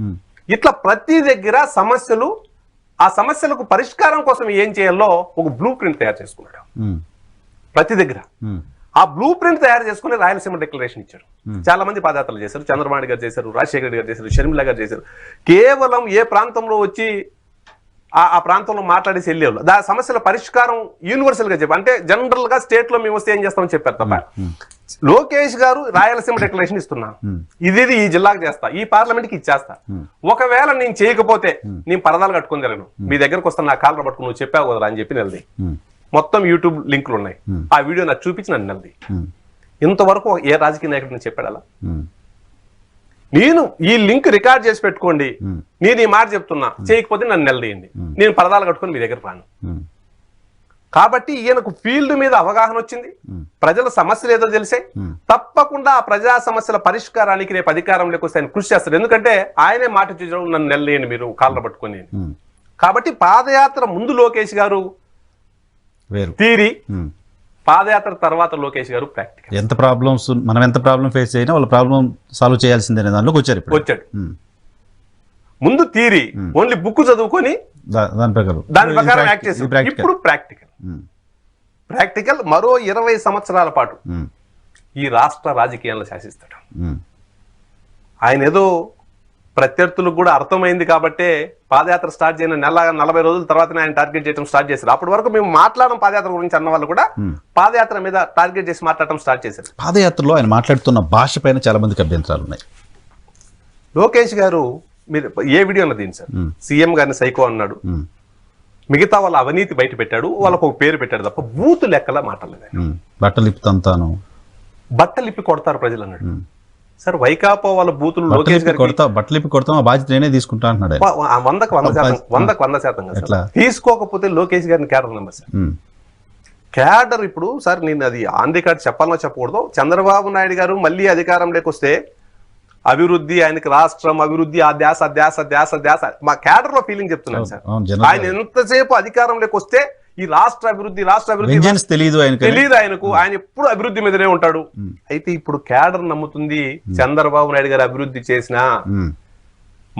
ఇట్లా ప్రతి దగ్గర సమస్యలు, ఆ సమస్యలకు పరిష్కారం కోసం ఏం చేయాలో ఒక బ్లూ ప్రింట్ తయారు చేసుకున్నాడు ప్రతి దగ్గర. ఆ బ్లూ ప్రింట్ తయారు చేసుకుని రాయలసీమ డిక్లరేషన్ ఇచ్చారు. చాలా మంది పాదయాత్రలు చేశారు, చంద్రబాబు నాయుడు గారు చేశారు, రాజశేఖర రెడ్డి గారు చేశారు, షర్మిల గారు చేశారు. కేవలం ఏ ప్రాంతంలో వచ్చి ఆ ప్రాంతంలో మాట్లాడేసి వెళ్ళేవాళ్ళు దాని సమస్యల పరిష్కారం యూనివర్సల్ గా చెప్పారు. అంటే జనరల్ గా స్టేట్ లో మేము వస్తే ఏం చేస్తామని చెప్పారు తప్ప. లోకేష్ గారు రాయలసీమ డిక్లరేషన్ ఇస్తున్నా, ఇది ఈ జిల్లాకు చేస్తా, ఈ పార్లమెంట్ కి ఇచ్చేస్తా, ఒకవేళ నేను చేయకపోతే నేను పరదాలు కట్టుకుని తిరగను, మీ దగ్గరకు వస్తాను, నా కాళ్ళు పట్టుకుని నువ్వు చెప్పావు కదరా అని చెప్పి నిలది. మొత్తం యూట్యూబ్ లింకులు ఉన్నాయి, ఆ వీడియో నాకు చూపించి నన్ను నిలది. ఇంతవరకు ఏ రాజకీయ నాయకుడు చెప్పాడు అలా? నేను ఈ లింక్ రికార్డ్ చేసి పెట్టుకోండి, నేను ఈ మాట చెప్తున్నా, చేయకపోతే నన్ను నిలదీయండి, నేను పరదాలు కట్టుకుని మీ దగ్గర రాను. కాబట్టి ఈయనకు ఫీల్డ్ మీద అవగాహన వచ్చింది, ప్రజల సమస్యలు ఏదో తెలిసాయి, తప్పకుండా ఆ ప్రజా సమస్యల పరిష్కారానికి రేపు అధికారంలోకి వస్తే ఆయన కృషి చేస్తారు. ఎందుకంటే ఆయనే మాట చూసాడు, నన్ను నిలదీయండి మీరు కాళ్ళ పట్టుకొని. కాబట్టి పాదయాత్ర ముందు లోకేష్ గారు థియరీ, పాదయాత్ర తర్వాత లోకేష్ గారు ప్రాక్టికల్. ఎంత ప్రాబ్లమ్స్ మనం ఎంత ప్రాబ్లం ఫేస్ అయినా వాళ్ళ ప్రాబ్లం సాల్వ్ చేయాల్సిందే దాంట్లోకి వచ్చాడు. ముందు థియరీ ఓన్లీ బుక్ చదువుకొని దాని ప్రకారం యాక్ట్ చేసి, ఇప్పుడు ప్రాక్టికల్ మరో 20 సంవత్సరాల పాటు ఈ రాష్ట్ర రాజకీయాలను శాసిస్తాడు. ఆయన ఏదో ప్రత్యర్థులకు కూడా అర్థమైంది కాబట్టే పాదయాత్ర స్టార్ట్ చేయని 40 రోజుల తర్వాత ఆయన టార్గెట్ చేయడం స్టార్ట్ చేశారు. అప్పటి వరకు మేము మాట్లాడడం పాదయాత్ర గురించి అన్న వాళ్ళు కూడా పాదయాత్ర మీద టార్గెట్ చేసి మాట్లాడటం స్టార్ట్ చేశారు. పాదయాత్రలో ఆయన మాట్లాడుతున్న భాష పైన చాలా మందికి అభ్యంతరాలు ఉన్నాయి. లోకేష్ గారు మీరు ఏ వీడియోలో దీని సార్, సీఎం గారిని సైకో అన్నాడు, మిగతా వాళ్ళ అవినీతి బయట పెట్టాడు, వాళ్ళకు ఒక పేరు పెట్టాడు తప్ప బూతు లెక్కలా మాట్లాడలేదు. బట్టలు ఇప్పుతాను, బట్టలు ఇప్పి కొడతారు ప్రజలు అన్నాడు. సార్ వైకాపా వాళ్ళ బూతులు లోకేష్ గారు బట్టలు ఇప్పి కొడతాం, ఆ బాధ్యత నేనే తీసుకుంటా అంటున్నాడు. 100% తీసుకోకపోతే లోకేష్ గారిని క్యాడర్ నెంబర్ సార్. క్యాడర్ ఇప్పుడు సార్ నేను అది ఆన్ రికార్డ్ చెప్పాలనో చెప్పకూడదు, చంద్రబాబు నాయుడు గారు మళ్ళీ అధికారంలోకి వస్తే అభివృద్ధి, ఆయనకి రాష్ట్రం అభివృద్ధి, ఆ ధ్యాస ధ్యాస ధ్యాస ధ్యాస, మా క్యాడర్ లో ఫీలింగ్ చెప్తున్నాను సార్. ఆయన ఎంతసేపు అధికారంలోకి వస్తే ఈ రాష్ట్ర అభివృద్ధి తెలియదు ఆయనకు, ఆయన ఎప్పుడు అభివృద్ధి మీదనే ఉంటాడు. అయితే ఇప్పుడు క్యాడర్ నమ్ముతుంది చంద్రబాబు నాయుడు గారు అభివృద్ధి చేసినా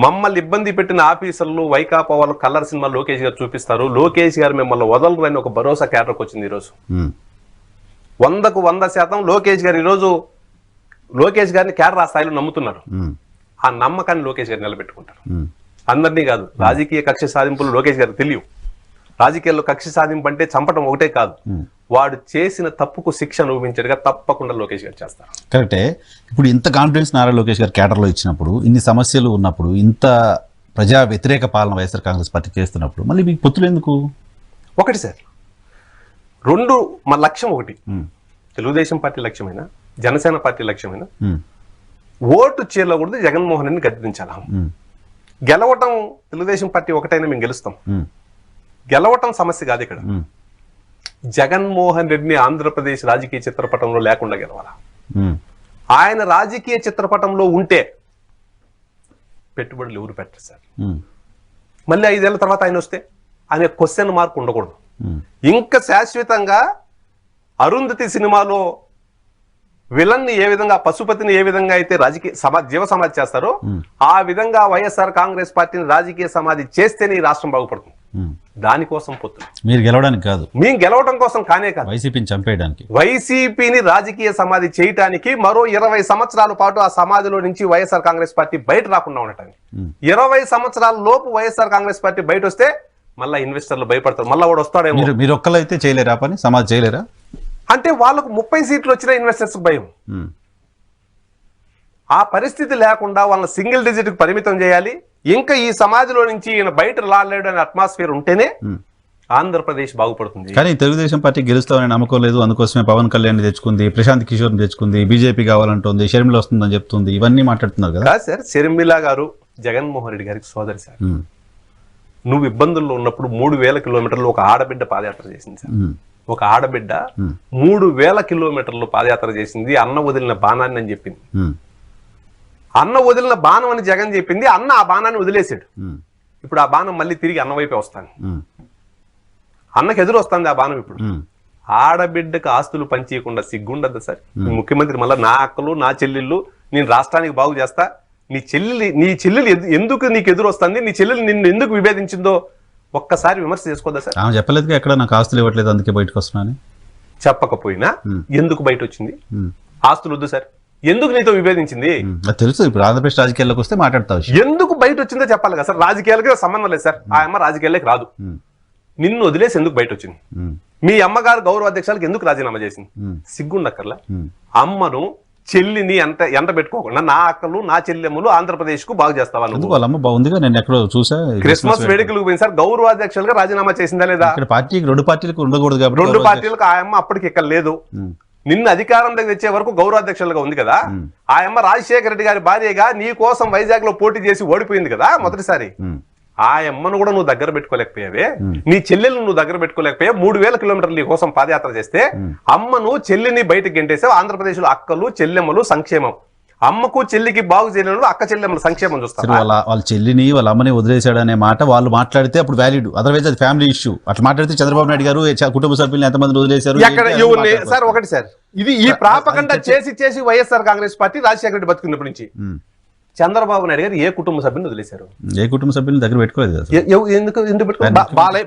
మమ్మల్ని ఇబ్బంది పెట్టిన ఆఫీసర్లు వైకాపా వాళ్ళు కలర్ సినిమా లోకేష్ గారు చూపిస్తారు, లోకేష్ గారు మిమ్మల్ని వదలరు అని ఒక భరోసా క్యాడర్కి వచ్చింది ఈరోజు. 100% లోకేష్ గారు ఈరోజు లోకేష్ గారిని క్యాడర్ ఆ స్థాయిలో నమ్ముతున్నారు. ఆ నమ్మకాన్ని లోకేష్ గారు నిలబెట్టుకుంటారు. అందరినీ కాదు, రాజకీయ కక్ష సాధింపులు లోకేష్ గారికి తెలియవు. రాజకీయాల్లో కక్ష సాధింపు అంటే చంపడం ఒకటే కాదు, వాడు చేసిన తప్పుకు శిక్ష అనుభవించడుగా తప్పకుండా లోకేష్ గారు చేస్తారు. కరెక్టే. ఇప్పుడు ఇంత కాన్ఫిడెన్స్ నారా లోకేష్ గారు క్యాడర్లో ఇచ్చినప్పుడు, ఇన్ని సమస్యలు ఉన్నప్పుడు, ఇంత ప్రజా వ్యతిరేక పాలన వైఎస్ఆర్ కాంగ్రెస్ పార్టీ చేస్తున్నప్పుడు మళ్ళీ మీకు పొత్తులు ఎందుకు? ఒకటి సార్, 2 మన లక్ష్యం ఒకటి, తెలుగుదేశం పార్టీ లక్ష్యమైన జనసేన పార్టీ లక్ష్యమైన ఓటు చీలకూడదు, జగన్మోహన్ రెడ్డిని గద్దించాలి. గెలవటం తెలుగుదేశం పార్టీ ఒకటైనా మేము గెలుస్తాం, గెలవటం సమస్య కాదు. ఇక్కడ జగన్మోహన్ రెడ్డిని ఆంధ్రప్రదేశ్ రాజకీయ చిత్రపటంలో లేకుండా గెలవాలా. ఆయన రాజకీయ చిత్రపటంలో ఉంటే పెట్టుబడులు ఎవరు పెట్టరు సార్. మళ్ళీ 5 ఏళ్ల తర్వాత ఆయన వస్తే అనే క్వశ్చన్ మార్క్ ఉండకూడదు. ఇంకా శాశ్వతంగా అరుంధతి సినిమాలో విలన్ని ఏ విధంగా, పశుపతిని ఏ విధంగా అయితే రాజకీయ జీవ సమాధి చేస్తారో ఆ విధంగా వైఎస్ఆర్ కాంగ్రెస్ పార్టీని రాజకీయ సమాధి చేస్తేనే ఈ రాష్ట్రం బాగుపడుతుంది. దానికోసం పొత్తులు, మీరు గెలవడానికి కాదు, మేము గెలవడం కోసం కానే కాదు, వైసీపీని చంపేయడానికి, వైసీపీని రాజకీయ సమాధి చేయడానికి మరో 20 సంవత్సరాల పాటు ఆ సమాధిలో నుంచి వైఎస్ఆర్ కాంగ్రెస్ పార్టీ బయట రాకుండా ఉండటానికి. 20 సంవత్సరాల లోపు వైఎస్ఆర్ కాంగ్రెస్ పార్టీ బయట వస్తే మళ్ళీ ఇన్వెస్టర్లు భయపడతారు, మళ్ళీ వాడు వస్తాడేమో. మీరు ఒక్కళ్ళు అయితే చేయలేరా పని, సమాధి చేయలేరా? అంటే వాళ్ళకు 30 సీట్లు వచ్చిన ఇన్వెస్టర్స్ భయం. ఆ పరిస్థితి లేకుండా వాళ్ళని సింగిల్ డిజిట్ కి పరిమితం చేయాలి. ఇంకా ఈ సమాధిలో నుంచి ఈయన బయట రాలేడు అనే అట్మాస్ఫియర్ ఉంటేనే ఆంధ్రప్రదేశ్ బాగుపడుతుంది. కానీ తెలుగుదేశం పార్టీ గెలుస్తామని నమ్మకం లేదు, అందుకోసమే పవన్ కళ్యాణ్ తెచ్చుకుంది, ప్రశాంత్ కిషోర్ తెచ్చుకుంది, బీజేపీ కావాలంటుంది, షర్మిల వస్తుందని చెప్తుంది, ఇవన్నీ మాట్లాడుతున్నారు కదా సార్. షర్మిల గారు జగన్మోహన్ రెడ్డి గారికి సోదరి సార్. నువ్వు ఇబ్బందుల్లో ఉన్నప్పుడు 3000 కిలోమీటర్లు ఒక ఆడబిడ్డ పాదయాత్ర చేసింది సార్. ఒక ఆడబిడ్డ 3000 కిలోమీటర్లు పాదయాత్ర చేసింది, అన్న వదిలిన బాణాన్ని అని చెప్పింది. అన్న వదిలిన బాణం అని జగన్ చెప్పింది, అన్న ఆ బాణాన్ని వదిలేసాడు. ఇప్పుడు ఆ బాణం మళ్ళీ తిరిగి అన్న వైపే వస్తాను. ఉమ్. అన్నకి ఎదురు వస్తుంది ఆ బాణం. ఇప్పుడు ఉమ్. ఆడబిడ్డకు ఆస్తులు పంచేయకుండా సిగ్గుండదు సార్. ముఖ్యమంత్రి మళ్ళీ నా అక్కలు నా చెల్లెళ్ళు నేను రాష్ట్రానికి బాగు చేస్తా, నీ చెల్లెలు ఎందుకు నీకు ఎదురు వస్తుంది, నీ చెల్లెలు నిన్ను ఎందుకు విభేదించిందో ఒక్కసారి విమర్శ చేసుకోదా సార్? ఆమె చెప్పలేదు ఎక్కడ నాకు ఆస్తులు ఇవ్వట్లేదు అందుకే బయటకు వస్తున్నాను. చెప్పకపోయినా ఎందుకు బయట వచ్చింది? ఆస్తులు వద్దు సార్, ఎందుకు నీతో విభేదించింది? అది తెలుసు. ఇప్పుడు ఆంధ్రప్రదేశ్ రాజకీయాల్లోకి వస్తే మాట్లాడతావు. ఎందుకు బయట వచ్చిందో చెప్పాలి కదా సార్. రాజకీయాలకి సంబంధం లేదు సార్. ఆ అమ్మ రాజకీయాలకి రాదు. నిన్ను వదిలేసి ఎందుకు బయట వచ్చింది? మీ అమ్మగారు గౌరవ అధ్యక్షులకు ఎందుకు రాజీనామా చేసింది? సిగ్గుండక్కర్లా? అమ్మను చెల్లిని ఎంట పెట్టుకోకుండా నా అక్కలు నా చెల్లెమ్మలు ఆంధ్రప్రదేశ్ కు బాగు చేస్తావా? వాళ్ళ అమ్మ బాగుందిగా, నేను ఎక్కడో చూసా. క్రిస్మస్ వేడుకలకు పోయింది సార్, గౌరవాధ్యక్షులుగా రాజీనామా చేసిందా లేదా? పార్టీకి రెండు పార్టీలకు ఉండకూడదు కాబట్టి రెండు పార్టీలకు ఆ అమ్మ అప్పటికి ఇక్కడ లేదు. నిన్ను అధికారంలోకి తెచ్చే వరకు గౌరవాధ్యక్షులుగా ఉంది కదా. ఆ అమ్మ రాజశేఖర రెడ్డి గారి భార్యగా నీ కోసం వైజాగ్ లో పోటీ చేసి ఓడిపోయింది కదా మొదటిసారి. ఆ అమ్మను కూడా నువ్వు దగ్గర పెట్టుకోలేకపోయావే, నీ చెల్లెలను నువ్వు దగ్గర పెట్టుకోలేకపోయావు. 3000 కిలోమీటర్లు నీ కోసం పాదయాత్ర చేస్తే అమ్మను చెల్లిని బయటకు గెంటేసావు. ఆంధ్రప్రదేశ్ లో అక్కలు చెల్లెమ్మలు సంక్షేమం, అమ్మకు చెల్లికి బాగు చేయడం అక్క చెల్లెమ్మల సంక్షేమం చూస్తారు. వాళ్ళ చెల్లిని వాళ్ళ అమ్మని వదిలేశాడు అనే మాట వాళ్ళు మాట్లాడితే అప్పుడు వ్యాలిడ్, అదర్వైజ్ అది ఫ్యామిలీ ఇష్యూ. అట్లా మాట్లాడితే చంద్రబాబు నాయుడు గారు కుటుంబ సభ్యులను ఎంతమంది వదిలేశారు సార్? ఒకటి సార్, ఇది ఈ ప్రాపగండా చేసి వైఎస్ఆర్ కాంగ్రెస్ పార్టీ రాజశేఖర రెడ్డి బతుకున్నప్పటి నుంచి చంద్రబాబు నాయుడు గారు ఏ కుటుంబ సభ్యులను వదిలేశారు? ఏ కుటుంబ సభ్యులను దగ్గర పెట్టుకోలేదు. ఎందుకు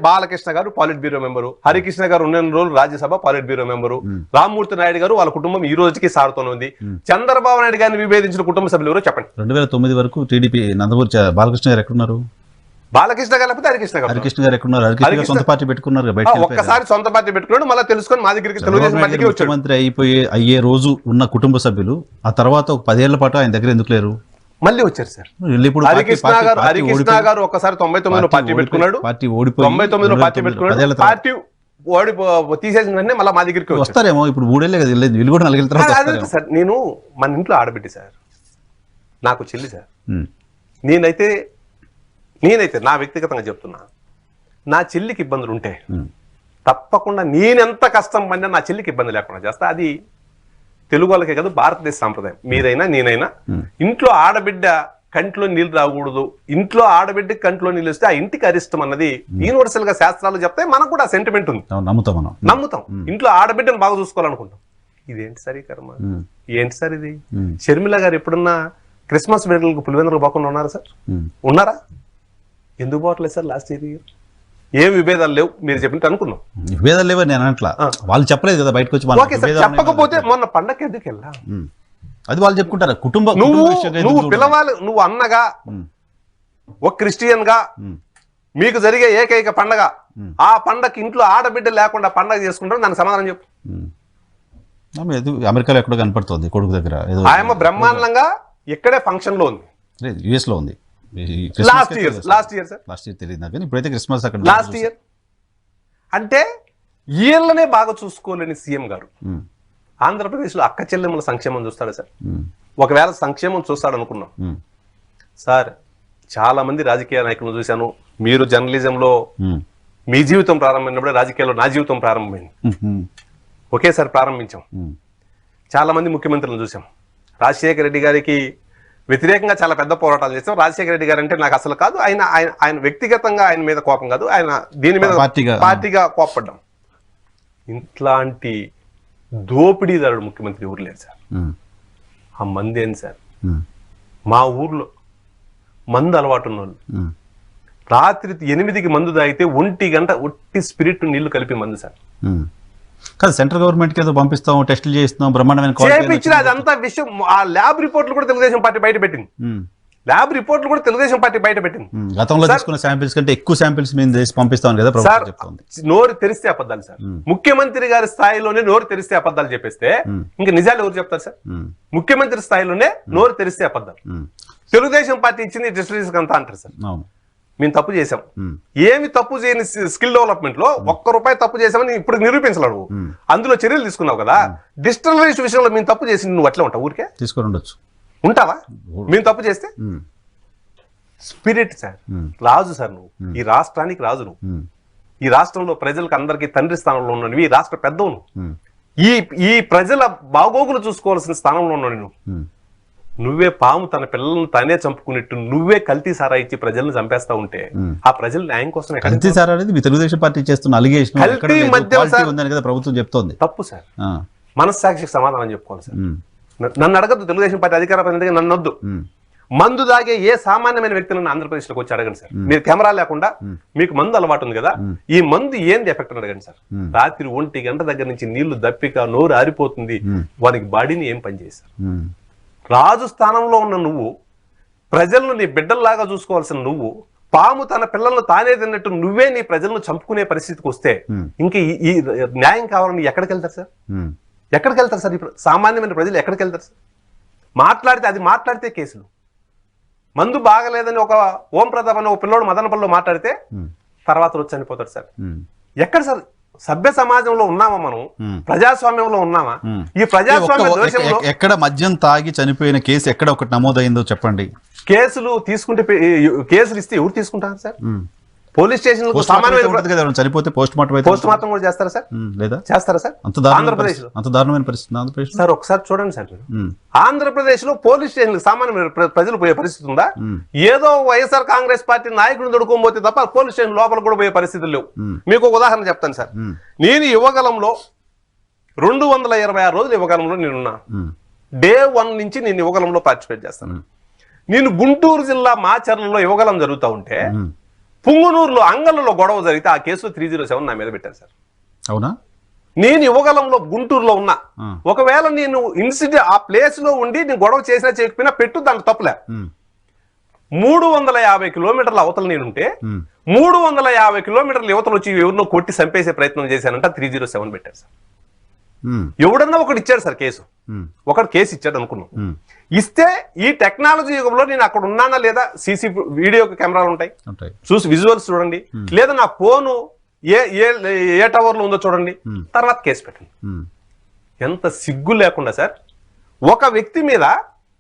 బాలకృష్ణ గారు పాలిట్ బ్యూరో మెంబరు, హరికృష్ణ గారు ఉన్న రోజులు రాజ్యసభ పాలిట్ బ్యూరో మెంబరు, రామ్మూర్తి నాయుడు గారు వాళ్ళ కుటుంబం ఈ రోజుకి సారుతూనే ఉంది. చంద్రబాబు నాయుడు గారిని విభేదించిన కుటుంబ సభ్యులు ఎవరో చెప్పండి. 2009 వరకు టీడీపీ నందమూరి బాలకృష్ణ గారు ఎక్కడున్నారు? బాలకృష్ణ గారు లేకపోతే హరికృష్ణ గారు ఎక్కడున్నారు? హరికృష్ణ సొంత పార్టీ పెట్టుకున్నారు, ఒక్కసారి సొంత పార్టీ పెట్టుకున్నాడు, మళ్ళీ తెలుసుకొని మా దగ్గరికి తెలుగుదేశం పార్టీకి వచ్చాడు. ముఖ్యమంత్రి అయ్యే రోజు ఉన్న కుటుంబ సభ్యులు ఆ తర్వాత ఒక 10 ఏళ్ల పాటు ఆయన దగ్గర ఎందుకు లేరు? మళ్ళీ వచ్చారు సార్. హరికృష్ణ గారు ఒకసారి 99లో పార్టీ పెట్టుకున్నాడు, 99లో పార్టీ పెట్టుకున్నాడు, పార్టీ తీసేసిన వెంటనే మళ్ళీ మా దగ్గరికి వస్తారేమో. ఇప్పుడు 3 ఏళ్ళే కదా వెళ్ళేది, వీళ్ళు కూడా 4 ఏళ్ళ తర్వాత సార్. నేను మన ఇంట్లో ఆడబిడ్డ సార్, నాకు చెల్లి సార్. నేనైతే నా వ్యక్తిగతంగా చెప్తున్నా, నా చెల్లికి ఇబ్బందులు ఉంటే తప్పకుండా నేనెంత కష్టం పడినా నా చెల్లికి ఇబ్బంది లేకుండా చేస్తా. అది తెలుగు వాళ్ళకే కాదు, భారతదేశ సాంప్రదాయం. మీరైనా నేనైనా ఇంట్లో ఆడబిడ్డ కంట్లో నీళ్లు రాకూడదు, ఇంట్లో ఆడబిడ్డకి కంట్లో నీళ్ళు వస్తే ఆ ఇంటికి అరిష్టం అన్నది యూనివర్సల్ గా శాస్త్రాలు చెప్తే మనకు కూడా సెంటిమెంట్ ఉంది, నమ్ముతాం. ఇంట్లో ఆడబిడ్డను బాగా చూసుకోవాలనుకుంటాం. ఇదేంటి సార్ ఈ కర్మ? ఏంటి సార్ ఇది? షర్మిల గారు ఎప్పుడన్నా క్రిస్మస్ వేడుకలకు పులివెందులకు పోకుండా ఉన్నారా సార్? ఉన్నారా? ఎందుకు పోవట్లేదు సార్? లాస్ట్ ఇయర్ ఏం విభేదాలు లేవు మీరు చెప్పినట్టు అనుకున్నాం. విభేదాలు లేవు నేను అట్లా, వాళ్ళు చెప్పలేదు కదా బయటకు వచ్చి. చెప్పకపోతే మొన్న పండగ ఎందుకు వెళ్ళా? అది వాళ్ళు చెప్పుకుంటారు. నువ్వు పిలవాలి, నువ్వు అన్నగా ఒక క్రిస్టియన్ గా మీకు జరిగే ఏకైక పండగ, ఆ పండగ ఇంట్లో ఆడబిడ్డ లేకుండా పండగ చేసుకుంటారు, దానికి సమాధానం చెప్పు. అమెరికాలో ఎక్కడో కనపడుతుంది కొడుకు దగ్గర, ఆయమ్మ బ్రహ్మాండంగా ఇక్కడే ఫంక్షన్ లో ఉంది, యుఎస్ లో ఉంది. లాస్ట్ ఇయర్ తెలియదు నాకు, ఇప్పుడైతే క్రిస్మస్ అక్కడ లాస్ట్ ఇయర్. అంటే వీళ్ళనే బాగా చూసుకోలేని సీఎం గారు ఆంధ్రప్రదేశ్ లో అక్క చెల్లెమ్మల సంక్షేమం చూస్తాడు సార్? ఒకవేళ సంక్షేమం చూస్తాడు అనుకున్నాం సార్. చాలా మంది రాజకీయ నాయకులను చూశాను. మీరు జర్నలిజంలో మీ జీవితం ప్రారంభమైనప్పుడే రాజకీయాల్లో నా జీవితం ప్రారంభమైంది. ఒకేసారి ప్రారంభించాం. చాలా మంది ముఖ్యమంత్రులను చూసాం. రాజశేఖర రెడ్డి గారికి వ్యతిరేకంగా చాలా పెద్ద పోరాటాలు చేస్తాం. రాజశేఖర రెడ్డి గారు అంటే నాకు అసలు కాదు, ఆయన వ్యక్తిగతంగా ఆయన మీద కోపం కాదు, ఆయన దీని మీద పార్టీగా కోపడ్డాం. ఇట్లాంటి దోపిడీదారుడు ముఖ్యమంత్రి ఎవరు లేరు సార్. ఆ మంది ఏంది సార్? మా ఊర్లో మందు అలవాటు ఉన్న వాళ్ళు రాత్రి 8కి మందు తాగితే 1 గంట ఒట్టి స్పిరిట్ నీళ్లు కలిపి మందు సార్. కాదు, సెంట్రల్ గవర్నమెంట్ కి ఏదో పంపిస్తాం, టెస్టులు చేస్తున్నాం, బ్రహ్మాండమైన అదంతా విషయం. ఆ ల్యాబ్ రిపోర్ట్లు కూడా తెలుగుదేశం పార్టీ బయట పెట్టింది. ల్యాబ్ రిపోర్ట్లు కూడా తెలుగుదేశం పార్టీ బయట పెట్టింది. గతంలో తీసుకున్న శాంపిల్స్ కంటే ఎక్కువ శాంపిల్స్ మేము పంపిస్తాం కదా ప్రభుత్వం చెప్తుంది. నోరు తెరిస్తే అబద్ధాలు సార్. ముఖ్యమంత్రి గారి స్థాయిలోనే నోరు తెరిస్తే అబద్ధాలు చెప్పేస్తే ఇంకా నిజాలు ఎవరు చెప్తారు సార్? ముఖ్యమంత్రి స్థాయిలోనే నోరు తెరిస్తే అబద్ధాలు. తెలుగుదేశం పార్టీ ఇచ్చింది డిస్ట్రిక్ట్ అంతా అంటారు సార్. మేము తప్పు చేసాం, ఏమి తప్పు చేయని స్కిల్ డెవలప్మెంట్ లో ₹1 తప్పు చేసామని ఇప్పుడు నిరూపించలేవు. అందులో చర్యలు తీసుకున్నావు కదా. డిజిటలైజ్ విషయంలో మేము తప్పు చేసి నువ్వు అట్లా ఉంటావు, ఊరికే తీసుకొని ఉండొచ్చు, ఉంటావా? మేము తప్పు చేస్తే స్పిరిట్ సార్, రాజు సార్ నువ్వు, ఈ రాష్ట్రానికి రాజు నువ్వు, ఈ రాష్ట్రంలో ప్రజలకు అందరికీ తండ్రి స్థానంలో ఉన్నావు, ఈ రాష్ట్ర పెద్దవు నువ్వు, ఈ ప్రజల బాగోగులు చూసుకోవాల్సిన స్థానంలో ఉన్నావు నువ్వు. నువ్వే పాము తన పిల్లలను తానే చంపుకున్నట్టు నువ్వే కల్తీ సారా ఇచ్చి ప్రజలను చంపేస్తా ఉంటే ఆ ప్రజలు న్యాయం కోసం ఎక్కడ కల్తీ సార్ అనేది మీ తెలుగుదేశం పార్టీ చేస్తున్న అలిగేషన్ కల్తీ మద్యం సార్ ఉందని కదా ప్రభుత్వం చెప్తోంది. తప్పు సార్. మనస్సాక్షికి సమాధానం చెప్పుకోవాలి సార్. నన్ను అడగద్దు, తెలుగుదేశం పార్టీ అధికార ప్రతినిధిగా నన్ను వద్దు. మందు దాగే ఏ సామాన్యమైన వ్యక్తులను ఆంధ్రప్రదేశ్ లోకి వచ్చి అడగండి సార్. మీరు కెమెరా లేకుండా మీకు మందు అలవాటు ఉంది కదా, ఈ మందు ఏంది ఎఫెక్ట్ అని అడగండి సార్. రాత్రి 1 గంట దగ్గర నుంచి నీళ్లు దప్పిక నోరు ఆరిపోతుంది, వానికి బాడీని ఏం పని చేశారు? రాజు స్థానంలో ఉన్న నువ్వు, ప్రజలను నీ బిడ్డల్లాగా చూసుకోవాల్సిన నువ్వు, పాము తన పిల్లలను తానే తిన్నట్టు నువ్వే నీ ప్రజలను చంపుకునే పరిస్థితికి వస్తే ఇంకా ఈ న్యాయం కావాలని ఎక్కడికి వెళ్తారు సార్? ఎక్కడికి వెళ్తారు సార్? ఇప్పుడు సామాన్యమైన ప్రజలు ఎక్కడికి వెళ్తారు సార్? మాట్లాడితే కేసులు. మందు బాగలేదని ఒక ఓం ప్రతాప్ అనే ఒక పిల్లోడు మదనపల్లిలో మాట్లాడితే తర్వాత వచ్చి చనిపోతాడు సార్. ఎక్కడ సార్? సభ్య సమాజంలో ఉన్నామా మనం? ప్రజాస్వామ్యంలో ఉన్నామా? ఈ ప్రజాస్వామ్య దేశంలో ఎక్కడ మద్యం తాగి చనిపోయిన కేసు ఎక్కడ ఒకటి నమోదైందో చెప్పండి. కేసులు ఇస్తే ఎవరు తీసుకుంటారు సార్? పోలీస్ స్టేషన్ చనిపోతే పోస్ట్ మార్టం కూడా చేస్తారా సార్? లేదా చేస్తారా సార్? ఆంధ్రప్రదేశ్ అంత దారుణమైన పరిస్థితి సార్. ఒకసారి చూడండి సార్, ఆంధ్రప్రదేశ్ లో పోలీస్ స్టేషన్ సామాన్య ప్రజలు పోయే పరిస్థితి ఉందా? ఏదో వైఎస్ఆర్ కాంగ్రెస్ పార్టీ నాయకుడిని దొడుకోబోతే తప్ప పోలీస్ స్టేషన్ లోపల కూడా పోయే పరిస్థితులు లేవు. మీకు ఒక ఉదాహరణ చెప్తాను సార్. నేను యువగలంలో 226 రోజులు యువగలంలో నేనున్నా. డే 1 నుంచి నేను యువగలంలో పార్టిసిపేట్ చేస్తాను. నేను గుంటూరు జిల్లా మాచర్లలో యువగలం జరుగుతూ ఉంటే పుంగునూరులో అంగళ్ళలో గొడవ జరిగితే ఆ కేసులో 307 నా మీద పెట్టారు సార్. అవునా? నేను యువగలంలో గుంటూరులో ఉన్నా. ఒకవేళ నేను ఇన్సిడెంట్ ఆ ప్లేస్ లో ఉండి నేను గొడవ చేసినా చేయకపోయినా పెట్టు, దానికి తప్పులే. 350 కిలోమీటర్ల అవతల నేనుంటే 350 కిలోమీటర్ల యువతలు వచ్చి ఎవరినో కొట్టి చంపేసే ప్రయత్నం చేశానంట 307 పెట్టారు సార్. ఎవడన్నా ఒకటి ఇచ్చాడు సార్ కేసు, ఒకటి కేసు ఇచ్చాడు అనుకున్నాం. ఇస్తే ఈ టెక్నాలజీ యుగంలో నేను అక్కడ ఉన్నానా లేదా, సీసీ వీడియో కెమెరాలు ఉంటాయి, చూసి విజువల్స్ చూడండి, లేదా నా ఫోను ఏ టవర్ లో ఉందో చూడండి, తర్వాత కేసు పెట్టండి. ఎంత సిగ్గు లేకుండా సార్. ఒక వ్యక్తి మీద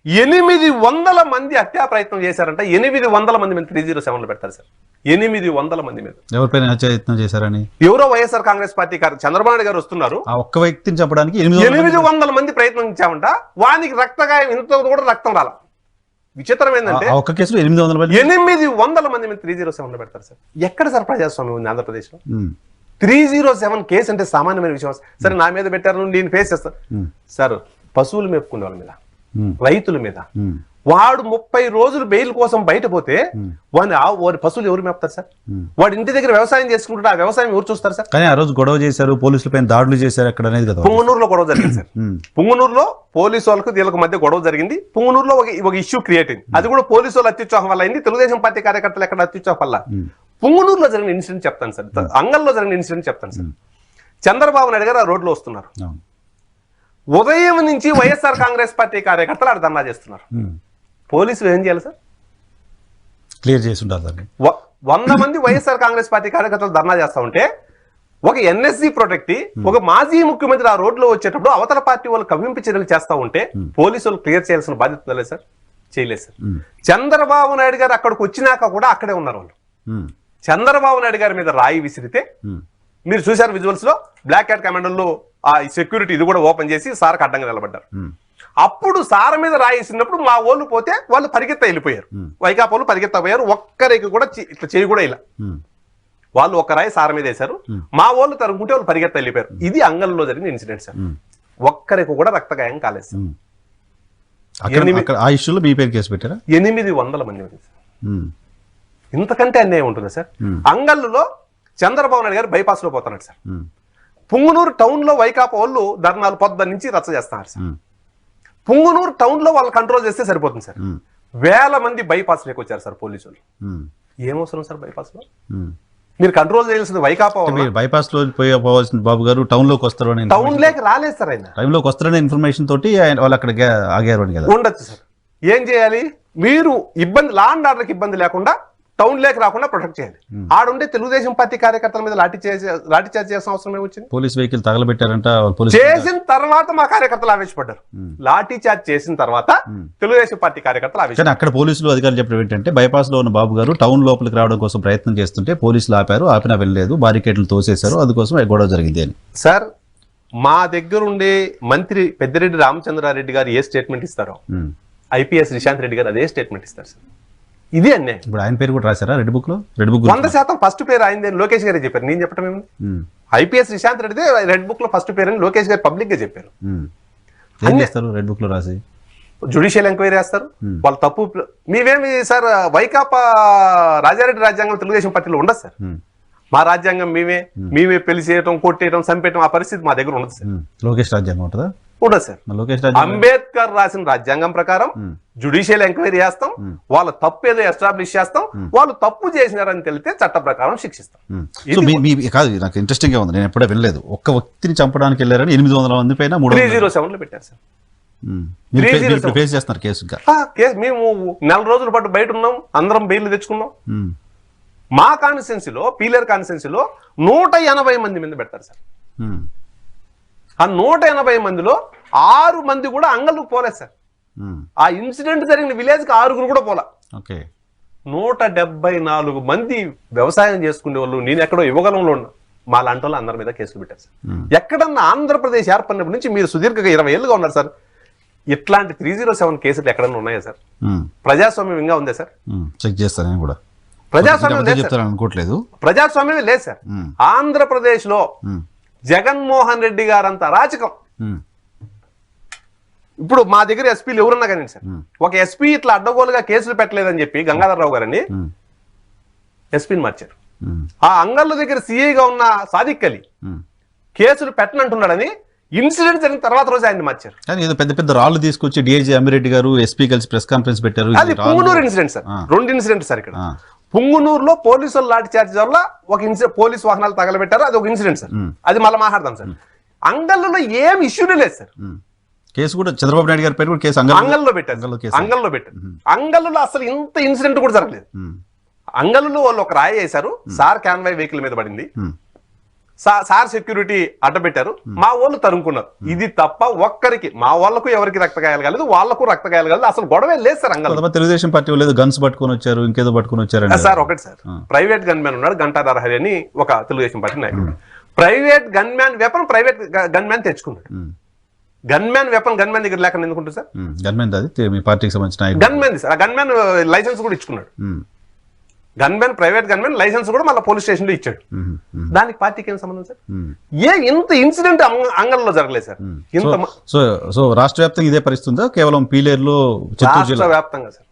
800 మంది హత్యా ప్రయత్నం చేశారంట. 800 మంది మీద 307 పెడతారు సార్. 800 మంది మీద ఎవరిపైన హత్యాయత్నం చేశారని ఎవరో వైఎస్ఆర్ కాంగ్రెస్ పార్టీ చంద్రబాబు నాయుడు గారు వస్తున్నారు. ఆ ఒక్క వ్యక్తిని చెప్పడానికి 800 మంది ప్రయత్నించామంట. వానికి రక్తగాయం ఇంత కూడా రక్తం రాల. విచిత్రం ఏంటంటే ఒక్క కేసులో 800 మంది మీద 307 పెడతారు సార్. ఎక్కడ సార్ ప్రజాస్వామ్యం ఉంది ఆంధ్రప్రదేశ్ లో? 307 కేసు అంటే సామాన్యమైన విషయం. సరే నా మీద పెట్టారు, నేను ఫేస్ చేస్తాను సార్. పశువులు మేపుకునే వాళ్ళ మీద, రైతుల మీద, వాడు 30 రోజులు బెయిల్ కోసం బయట పోతే వాడి పశువులు ఎవరు మేపుతారు సార్? వాడి ఇంటి దగ్గర వ్యవసాయం చేసుకుంటే ఆ వ్యవసాయం ఎవరు చూస్తారు సార్? కానీ ఆ రోజు గొడవ చేశారు, పోలీసుల పైన దాడులు చేశారు అక్కడ అనేది కదా. పుంగనూరులో గొడవ జరిగింది సార్. పుంగనూరులో పోలీసు వాళ్ళకు వీళ్ళకి మధ్య గొడవ జరిగింది. పుంగనూరులో ఒక ఇష్యూ క్రియేట్ అయింది. అది కూడా పోలీసు వాళ్ళు అత్యుత్సాహం వల్ల అయింది. తెలుగుదేశం పార్టీ కార్యకర్తలు ఎక్కడ అత్యుత్సాహం వల్ల. పుంగనూరులో జరిగిన ఇన్సిడెంట్ చెప్తాను సార్. అంగల్లో జరిగిన ఇన్సిడెంట్ చెప్తాను సార్. చంద్రబాబు నాయుడు గారు ఆ రోడ్లో వస్తున్నారు. ఉదయం నుంచి వైఎస్ఆర్ కాంగ్రెస్ పార్టీ కార్యకర్తలు ఆడ ధర్నా చేస్తున్నారు. పోలీసులు ఏం చేయాలి సార్? క్లియర్ చేసి ఉండాలి. 100 మంది వైఎస్ఆర్ కాంగ్రెస్ పార్టీ కార్యకర్తలు ధర్నా చేస్తా ఉంటే ఒక ఎన్ఎస్జీ ప్రొటెక్ట్, ఒక మాజీ ముఖ్యమంత్రి ఆ రోడ్లో వచ్చేటప్పుడు అవతల పార్టీ వాళ్ళు కవ్వింపు చర్యలు చేస్తా ఉంటే పోలీసులు క్లియర్ చేయాల్సిన బాధ్యత లేదు సార్? చేయలేదు సార్. చంద్రబాబు నాయుడు గారు అక్కడికి వచ్చినాక కూడా అక్కడే ఉన్నారు వాళ్ళు. చంద్రబాబు నాయుడు గారి మీద రాయి విసిరితే మీరు చూశారు విజువల్స్ లో. బ్లాక్ క్యాట్ కమాండర్లో ఆ సెక్యూరిటీ ఇది కూడా ఓపెన్ చేసి సార్కి అడ్డంగా నిలబడ్డారు. అప్పుడు సార్ మీద రాయిసినప్పుడు మా వాళ్ళు పోతే వాళ్ళు పరిగెత్త వెళ్ళిపోయారు. వైకాపా వాళ్ళు పరిగెత్తపోయారు. ఒక్కరికి కూడా ఇట్లా చేయి కూడా ఇలా. వాళ్ళు ఒక్క రాయి సార్ మీద వేశారు. మా వాళ్ళు తరుముకుంటే వాళ్ళు పరిగెత్త వెళ్ళిపోయారు. ఇది అంగల్లో జరిగిన ఇన్సిడెంట్ సార్. ఒక్కరికి కూడా రక్తగాయం కాలేదు సార్. ఆ ఇష్యూలో మీ పేరు కేసు పెట్టారా? 800 మంది. ఇంతకంటే అన్యాయం ఉంటుందా సార్? అంగల్లో చంద్రబాబు నాయుడు గారు బైపాస్ లో పోతున్నాడు సార్. పుంగనూరు టౌన్ లో వైకాపా వాళ్ళు ధర్నాలు పొద్దున్న నుంచి రచ్చ చేస్తున్నారు సార్. పుంగనూరు టౌన్ లో వాళ్ళు కంట్రోల్ చేస్తే సరిపోతుంది సార్. 1000 మంది బైపాస్ లేక వచ్చారు సార్ పోలీసులు. ఏమవసరం సార్ బైపాస్ లో? మీరు కంట్రోల్ చేయాల్సింది వైకాపా. బైపాస్ లో పోవాల్సిన బాబు గారు టౌన్ లోకి వస్తారు అని, టౌన్ లేక రాలేదు సార్. ఆయన టైం లోకి వస్తారనే ఇన్ఫర్మేషన్ తోటి వాళ్ళు అక్కడ ఆగారు అని కదా. ఉండొచ్చు సార్. ఏం చేయాలి? మీరు ఇబ్బంది, లా అండ్ ఆర్డర్కి ఇబ్బంది లేకుండా టౌన్ లేక రాకుండా ప్రొటెక్ట్ చేయాలి. ఆడుండే తెలుగుదేశం పార్టీ కార్యకర్తల మీద లాఠీ చార్జ్ చేయాల్సిన అవసరం ఏమొచ్చింది? పోలీస్ వెహికల్ తగలబెట్టారంట. చేసిన తర్వాత మా కార్యకర్తలు ఆవేశపడ్డారు. లాఠీ చార్జ్ చేసిన తర్వాత తెలుగుదేశం పార్టీ కార్యకర్తలు ఆవేశపడ్డారు. అక్కడ పోలీసులు అధికారులు చెప్పడం ఏంటంటే బైపాస్ లో ఉన్న బాబు గారు టౌన్ లోపలికి రావడం కోసం ప్రయత్నం చేస్తుంటే పోలీసులు ఆపారు, ఆపినా వెళ్ళలేదు, బారికేడ్లు తోసేశారు, అందుకోసం గొడవ జరిగింది అని. సార్ మా దగ్గర ఉండే మంత్రి పెద్దిరెడ్డి రామచంద్రారెడ్డి గారు ఏ స్టేట్మెంట్ ఇస్తారో ఐపీఎస్ రిశాంత్ రెడ్డి గారు అదే స్టేట్మెంట్ ఇస్తారు సార్. ఇది అన్యాయం. ఇప్పుడు ఆయన పేరు కూడా రాశారా రెడ్ బుక్ లో? రెడ్ బుక్ 100% ఫస్ట్ పేరు అయింది లోకేష్ గారే చెప్పారు, నేను చెప్పడం ఏముంది. IPS Rishanth Reddy red book లో ఫస్ట్ పేరు అని లోకేష్ గారు పబ్లిక్ గా చెప్పారు. ఏం చేస్తారు రెడ్ బుక్ లో రాసి? జ్యుడిషియల్ ఎంక్వైరీ చేస్తారు. వాళ్ళ తప్పు మీవేమి సార్, వైకాపా రాజారెడ్డి రాజ్యాంగం తెలుగుదేశం పార్టీలో ఉండదు సార్. మా రాజ్యాంగం మేమే పెళ్లి చేయటం, కొట్టేయటం, చంపేయటం ఆ పరిస్థితి మా దగ్గర ఉండదు సార్. లోకేష్ రాజ్యాంగం ఉంటుందా? ఉండదు సార్. లోకేష్ రాజ్యాంగం అంబేద్కర్ రాసిన రాజ్యాంగం ప్రకారం జ్యుడిషియల్ ఎంక్వైరీ చేస్తాం, వాళ్ళ తప్పు ఏదో ఎస్టాబ్లిష్ చేస్తాం, వాళ్ళు తప్పు చేసినారని తెలితే చట్ట ప్రకారం శిక్షిస్తాం. కాదు, నాకు ఇంట్రెస్టింగ్ గా ఉంది, నేను ఎప్పుడే వినలేదు. ఒక్క వ్యక్తిని చంపడానికి వెళ్ళారని 800 మంది పైన 307 లో పెట్టారు సార్. ఫేస్ చేస్తున్నారు కేసు. మేము నెల రోజుల పాటు బయట ఉన్నాం, అందరం బెయిల్ తెచ్చుకున్నాం. మా కాన్స్టిట్యున్సీలో పీలేరు కాన్స్టిట్యున్సీలో 180 మంది మీద పెడతారు సార్. ఆ 180 మందిలో 6 మంది కూడా అంగళ్ళకు పోలేదు సార్. ఆ ఇన్సిడెంట్ జరిగిన విలేజ్ కి 6 కూడా పోలా. 174 మంది వ్యవసాయం చేసుకునే వాళ్ళు, నేను ఎక్కడో యువగలంలో ఉన్నా, మా లాంటి వాళ్ళు అందరి మీద కేసులు పెట్టారు సార్. ఎక్కడన్నా ఆంధ్రప్రదేశ్ ఏర్పడినప్పటి నుంచి మీరు సుదీర్ఘంగా 20 ఏళ్ళుగా ఉన్నారు సార్, ఇట్లాంటి 307 కేసులు ఎక్కడన్నా ఉన్నాయా సార్? ప్రజాస్వామ్యంగా ఉందా సార్? చెక్ చేస్తాను కూడా. ప్రజాస్వామ్యం అనుకోవట్లేదు, ప్రజాస్వామ్యం లేదు సార్. ఆంధ్రప్రదేశ్ లో జగన్మోహన్ రెడ్డి గారంత అరాచకం. ఇప్పుడు మా దగ్గర ఎస్పీలు ఎవరున్నా కానీ సార్, ఒక ఎస్పీ ఇట్లా అడ్డగోలుగా కేసులు పెట్టలేదని చెప్పి గంగాధరరావు గారని ఎస్పీని మార్చారు. ఆ అంగళ్ళ దగ్గర సిఐగా ఉన్న సాదిక్ అలీ కేసులు పెట్టనంటున్నాడని ఇన్సిడెంట్ జరిగిన తర్వాత రోజు ఆయన మార్చారు. కానీ ఏదో పెద్ద పెద్ద రాళ్ళు తీసుకొచ్చి డిఐజీ అమ్మిరెడ్డి గారు ఎస్పీ కలిసి ప్రెస్ కాన్ఫరెన్స్ పెట్టారు. అది Punganur incident sir. 2 incident sir. ఇక్కడ పుంగనూరులో పోలీసులు లాఠీ చార్జ్ వల్ల ఒక ఇన్సిడెంట్, పోలీసు వాహనాలు తగలబెట్టారు, అది ఒక ఇన్సిడెంట్ సార్. అది మళ్ళీ మాట్లాడదాం సార్. అంగళ్ళలో ఏం ఇష్యూనే లేదు సార్. కేసు కూడా చంద్రబాబు నాయుడు గారి పేరు కూడా కేసు అంగల్లో పెట్టారు. అంగల్లో అసలు ఇంత ఇన్సిడెంట్ కూడా జరగలేదు. అంగల్లో వాళ్ళు ఒక రాయి వేశారు, సార్ కాన్వాయ్ వెహికల్ మీద పడింది, సార్ సెక్యూరిటీ అడ్డబెట్టారు, మా వాళ్ళు తరుముకున్నారు. ఇది తప్ప ఒక్కరికి, మా వాళ్ళకు ఎవరికి రక్తగాయాలు కాలేదు, వాళ్ళకు రక్తగాయాలు కాలేదు, అసలు గొడవే లేదు సార్. అంగల్లో తెలుగుదేశం పార్టీ లేదు, గన్స్ పట్టుకొని వచ్చారు, ఇంకేదో పట్టుకొని వచ్చారు సార్. ఒకటి సార్, ప్రైవేట్ గన్ మ్యాన్ ఉన్నాడు గంటా నరహరి అని ఒక తెలుగుదేశం పార్టీ నాయకుడు. Private gunman weapon private gunman తెచ్చుకున్నాడు. Gunman weapon gunman దగ్గర లేకుండా ఎందుకుంటుంది సార్? గన్ మ్యాన్ అది మీ పార్టీకి సంబంధించిన గన్ మ్యాన్ సార్. ఆ గన్ మ్యాన్ లైసెన్స్ కూడా ఇచ్చుకున్నాడు. Gunman, private gunman licence కూడా మళ్ళీ పోలీస్ స్టేషన్ లో ఇచ్చాడు. దానికి పార్టీకి ఏం సంబంధం సార్? ఇంత ఇన్సిడెంట్ అంగల్లో జరగలేదు సార్. సో రాష్ట్ర వ్యాప్తంగా ఇదే పరిస్థితి కేవలం పీలేరులో? రాష్ట్ర వ్యాప్తంగా సార్.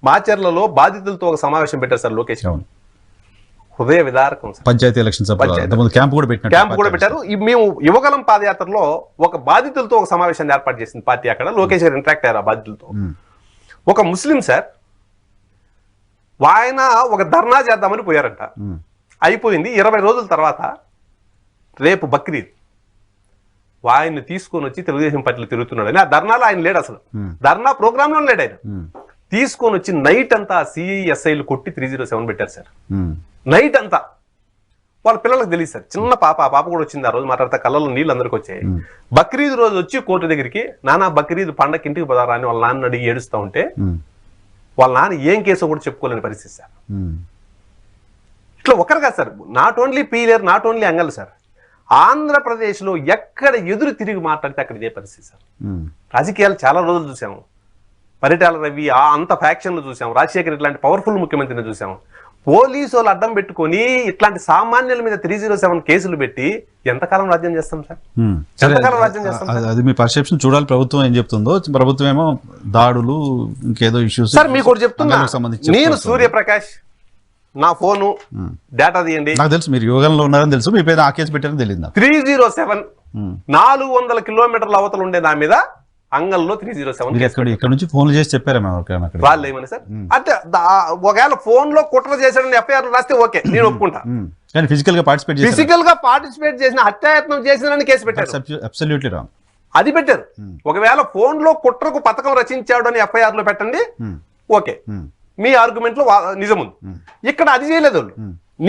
మాచర్లలో బాధితులతో ఒక సమావేశం పెట్టారు సార్ లోకేష్. హృదయ విదారకం సార్. పంచాయతీ ఎలక్షన్స్ క్యాంప్ కూడా పెట్టారు. మేము యువగలం పాదయాత్రలో ఒక బాధితులతో ఒక సమావేశాన్ని ఏర్పాటు చేసింది పార్టీ. అక్కడ లోకేష్ గారు ఇంటరాక్ట్ అయ్యారు ఆ బాధితులతో. ఒక ముస్లిం సార్, ఆయన ఒక ధర్నా చేద్దామని పోయారంట. అయిపోయింది. 20 రోజుల తర్వాత రేపు బక్రీద్, ఆయన్ని తీసుకొని వచ్చి తెలుగుదేశం పార్టీలో తిరుగుతున్నాడని, ఆ ధర్నాలో ఆయన లేడు, అసలు ధర్నా ప్రోగ్రామ్ లో లేడు ఆయన. తీసుకొని వచ్చి నైట్ అంతా సిఐఎస్ఐలు కొట్టి 307 పెట్టారు సార్. నైట్ అంతా వాళ్ళ పిల్లలకు తెలియదు సార్. చిన్న పాప, ఆ పాప కూడా వచ్చింది. ఆ రోజు మాట్లాడితే కళ్ళలో నీళ్ళు అందరికి వచ్చాయి. బక్రీద్ రోజు వచ్చి కోర్టు దగ్గరికి, నానా బక్రీద్ పండగకి ఇంటికి పోదారా అని వాళ్ళ నాన్న అడిగి ఏడుస్తూ ఉంటే వాళ్ళ నాన్న ఏం కేసో కూడా చెప్పుకోలేని పరిస్థితి సార్. ఇట్లా ఒకరు కాదు sir, not only Peeleru, not only Angal sir, Andhra Pradesh లో ఎక్కడ ఎదురు తిరిగి మాట్లాడితే అక్కడ ఇదే పరిస్థితి సార్. రాజకీయాలు చాలా రోజులు చూసాము. పరిటాల రవి అంత ఫ్యాక్షన్లు చూసాము. రాజశేఖర్ ఇట్లాంటి పవర్ఫుల్ ముఖ్యమంత్రిని చూసాము. పోలీసు వాళ్ళు అడ్డం పెట్టుకుని ఇట్లాంటి సామాన్యుల మీద 307 కేసులు పెట్టి ఎంతకాలం రాజ్యం చేస్తాం సార్? ఎంతకాలం రాజ్యం చేస్తాం? అది మీ పర్సెప్షన్ చూడాలి. ప్రభుత్వం ఏం చెప్తుందో, ప్రభుత్వం ఏమో దాడులు ఇంకేదో ఇష్యూస్. సార్ మీకు చెప్తున్నా, నేను సూర్యప్రకాష్, నా ఫోను డేటా తీయండి. నాకు తెలుసు మీరు యోగంలో ఉన్నారని తెలుసు, మీ పేరు ఆ కేసు పెట్టారని తెలియదు. 307 400 కిలోమీటర్ల అవతల ఉండే నా మీద అంగల్లో 307. ఇక్కడ నుంచి ఫోన్లు చేసి చెప్పారా వాళ్ళు ఏమని సార్? అంటే ఒకవేళ ఫోన్ లో కుట్ర చేశాడని ఎఫ్ఐఆర్ రాస్తే ఓకే, నేను ఒప్పుకుంటా. కానీ ఫిజికల్ గా పార్టిసిపేట్ చేసిన, హత్యాయత్నం చేసిన కేసు పెట్టారు. Absolutely wrong. అది పెట్టారు. ఒకవేళ ఫోన్ లో కుట్రకు పథకం రచించాడు అని ఎఫ్ఐఆర్ లో పెట్టండి, ఓకే, మీ ఆర్గ్యుమెంట్ లో నిజం ఉంది. ఇక్కడ అది చేయలేదు వాళ్ళు,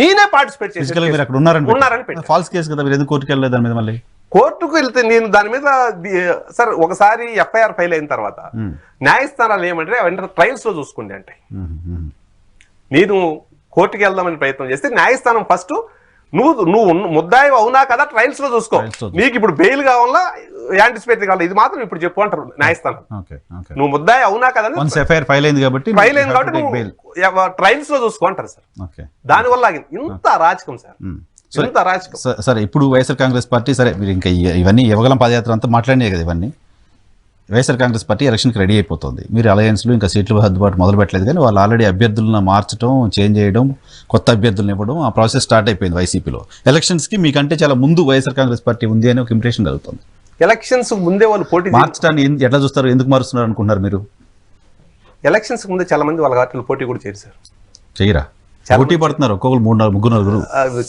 నేనే పార్టిసిపేట్ చేసి ఉన్నారని ఫాల్స్ కేసు కదా, మీరు ఎందుకు కోర్టుకు వెళ్ళలేదు దాని మీద? మళ్ళీ కోర్టుకు వెళ్తే నేను దాని మీద సార్ ఒకసారి ఎఫ్ఐఆర్ ఫైల్ అయిన తర్వాత న్యాయస్థానాలు ఏమంటే వెంటనే ట్రయల్స్ లో చూసుకోండి అంటే, నేను కోర్టుకు వెళ్దామని ప్రయత్నం చేస్తే న్యాయస్థానం ఫస్ట్ నువ్వు ముద్దాయి అవునా కదా ట్రయల్స్ లో చూసుకో. Trials లో నీకు ఇప్పుడు బెయిల్ కావాలా యాంటిసిపేటరీ కావాలి, ఇది మాత్రం ఇప్పుడు చెప్పు అంటారు న్యాయస్థానం. ఓకే ఓకే నువ్వు ముద్దాయి అవునా కదా వన్స్ ఎఫ్ఐఆర్ ఫైల్ అయింది కాబట్టి ఫైల్ అయింది కాబట్టి నువ్వు ట్రయల్స్ లో చూసుకో అంటారు సార్. ఓకే దానివల్ల ఆగింది. ఇంత అరాచకం సార్, ఇంత అరాచకం. సరే ఇప్పుడు వైఎస్ఆర్ కాంగ్రెస్ పార్టీ సరే మీరు ఇంకా ఇవన్నీ యువగలం పాదయాత్ర అంతా మాట్లాడినాయి కదా, ఇవన్నీ వైఎస్ఆర్ కాంగ్రెస్ పార్టీ ఎలక్షన్కి రెడీ అయిపోతుంది. మీరు అలయన్స్లో ఇంకా సీట్లు సర్దుబాటు మొదలు పెట్టలేదు, కానీ వాళ్ళు ఆల్రెడీ అభ్యర్థులను మార్చడం, చేంజ్ చేయడం, కొత్త అభ్యర్థులను ఇవ్వడం, ఆ ప్రాసెస్ స్టార్ట్ అయిపోయింది వైసీపీలో. ఎలక్షన్స్కి మీకంటే చాలా ముందు వైఎస్ఆర్ కాంగ్రెస్ పార్టీ ఉంది అని ఒక ఇంప్రెషన్ కలుగుతుంది. ఎలక్షన్స్ ముందే వాళ్ళు పోటీ మార్చడాన్ని ఎట్లా చూస్తారు, ఎందుకు మారుస్తున్నారు అనుకుంటున్నారు మీరు? ఎలక్షన్స్ ముందే చాలా మంది వాళ్ళ పార్టీలు పోటీ కూడా చేశారు. చెయ్యరా? పోటీ పడుతున్నారు ఒక్కొక్కరు ముగ్గురు నలుగురు.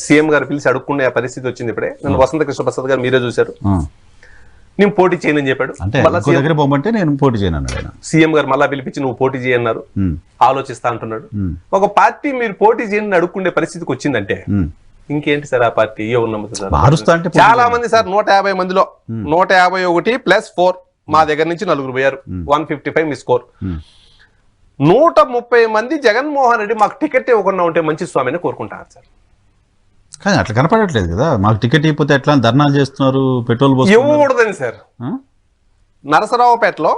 సీఎం గారు పిలిచి అడుక్కునే పరిస్థితి వచ్చింది. ఇప్పుడే నన్ను వసంత కృష్ణ ప్రసాద్ గారు మీరే చూశారు, నేను పోటీ చేయనని చెప్పాడు. అంటే దగ్గర పోమంటే నేను పోటీ చేయను అన్నాడు. సీఎం గారు మళ్ళా పిలిపించి నువ్వు పోటీ చేయన్నారు, ఆలోచిస్తా అంటున్నాడు. ఒక పార్టీ మీరు పోటీ చేయని అడుక్కునే పరిస్థితికి వచ్చిందంటే ఇంకేంటి సార్ ఆ పార్టీ ఎవరు నమ్ముతున్నారు? మారుస్తా అంటే చాలా మంది సార్ 150 మందిలో 151 + 4 మా దగ్గర నుంచి 4 పోయారు. 155 మీ స్కోర్. 130 మంది జగన్మోహన్ రెడ్డి మాకు టికెట్ ఇవ్వకుండా ఉంటే మంచి స్వామిని కోరుకుంటారు సార్. కానీ అట్లా కనపడట్లేదు కదా, మాకు టికెట్ ఇవ్వకపోతే ఎట్లా ధర్నాలు చేస్తున్నారు, పెట్రోల్ ఇవ్వకూడదని సార్. నరసరావుపేటలో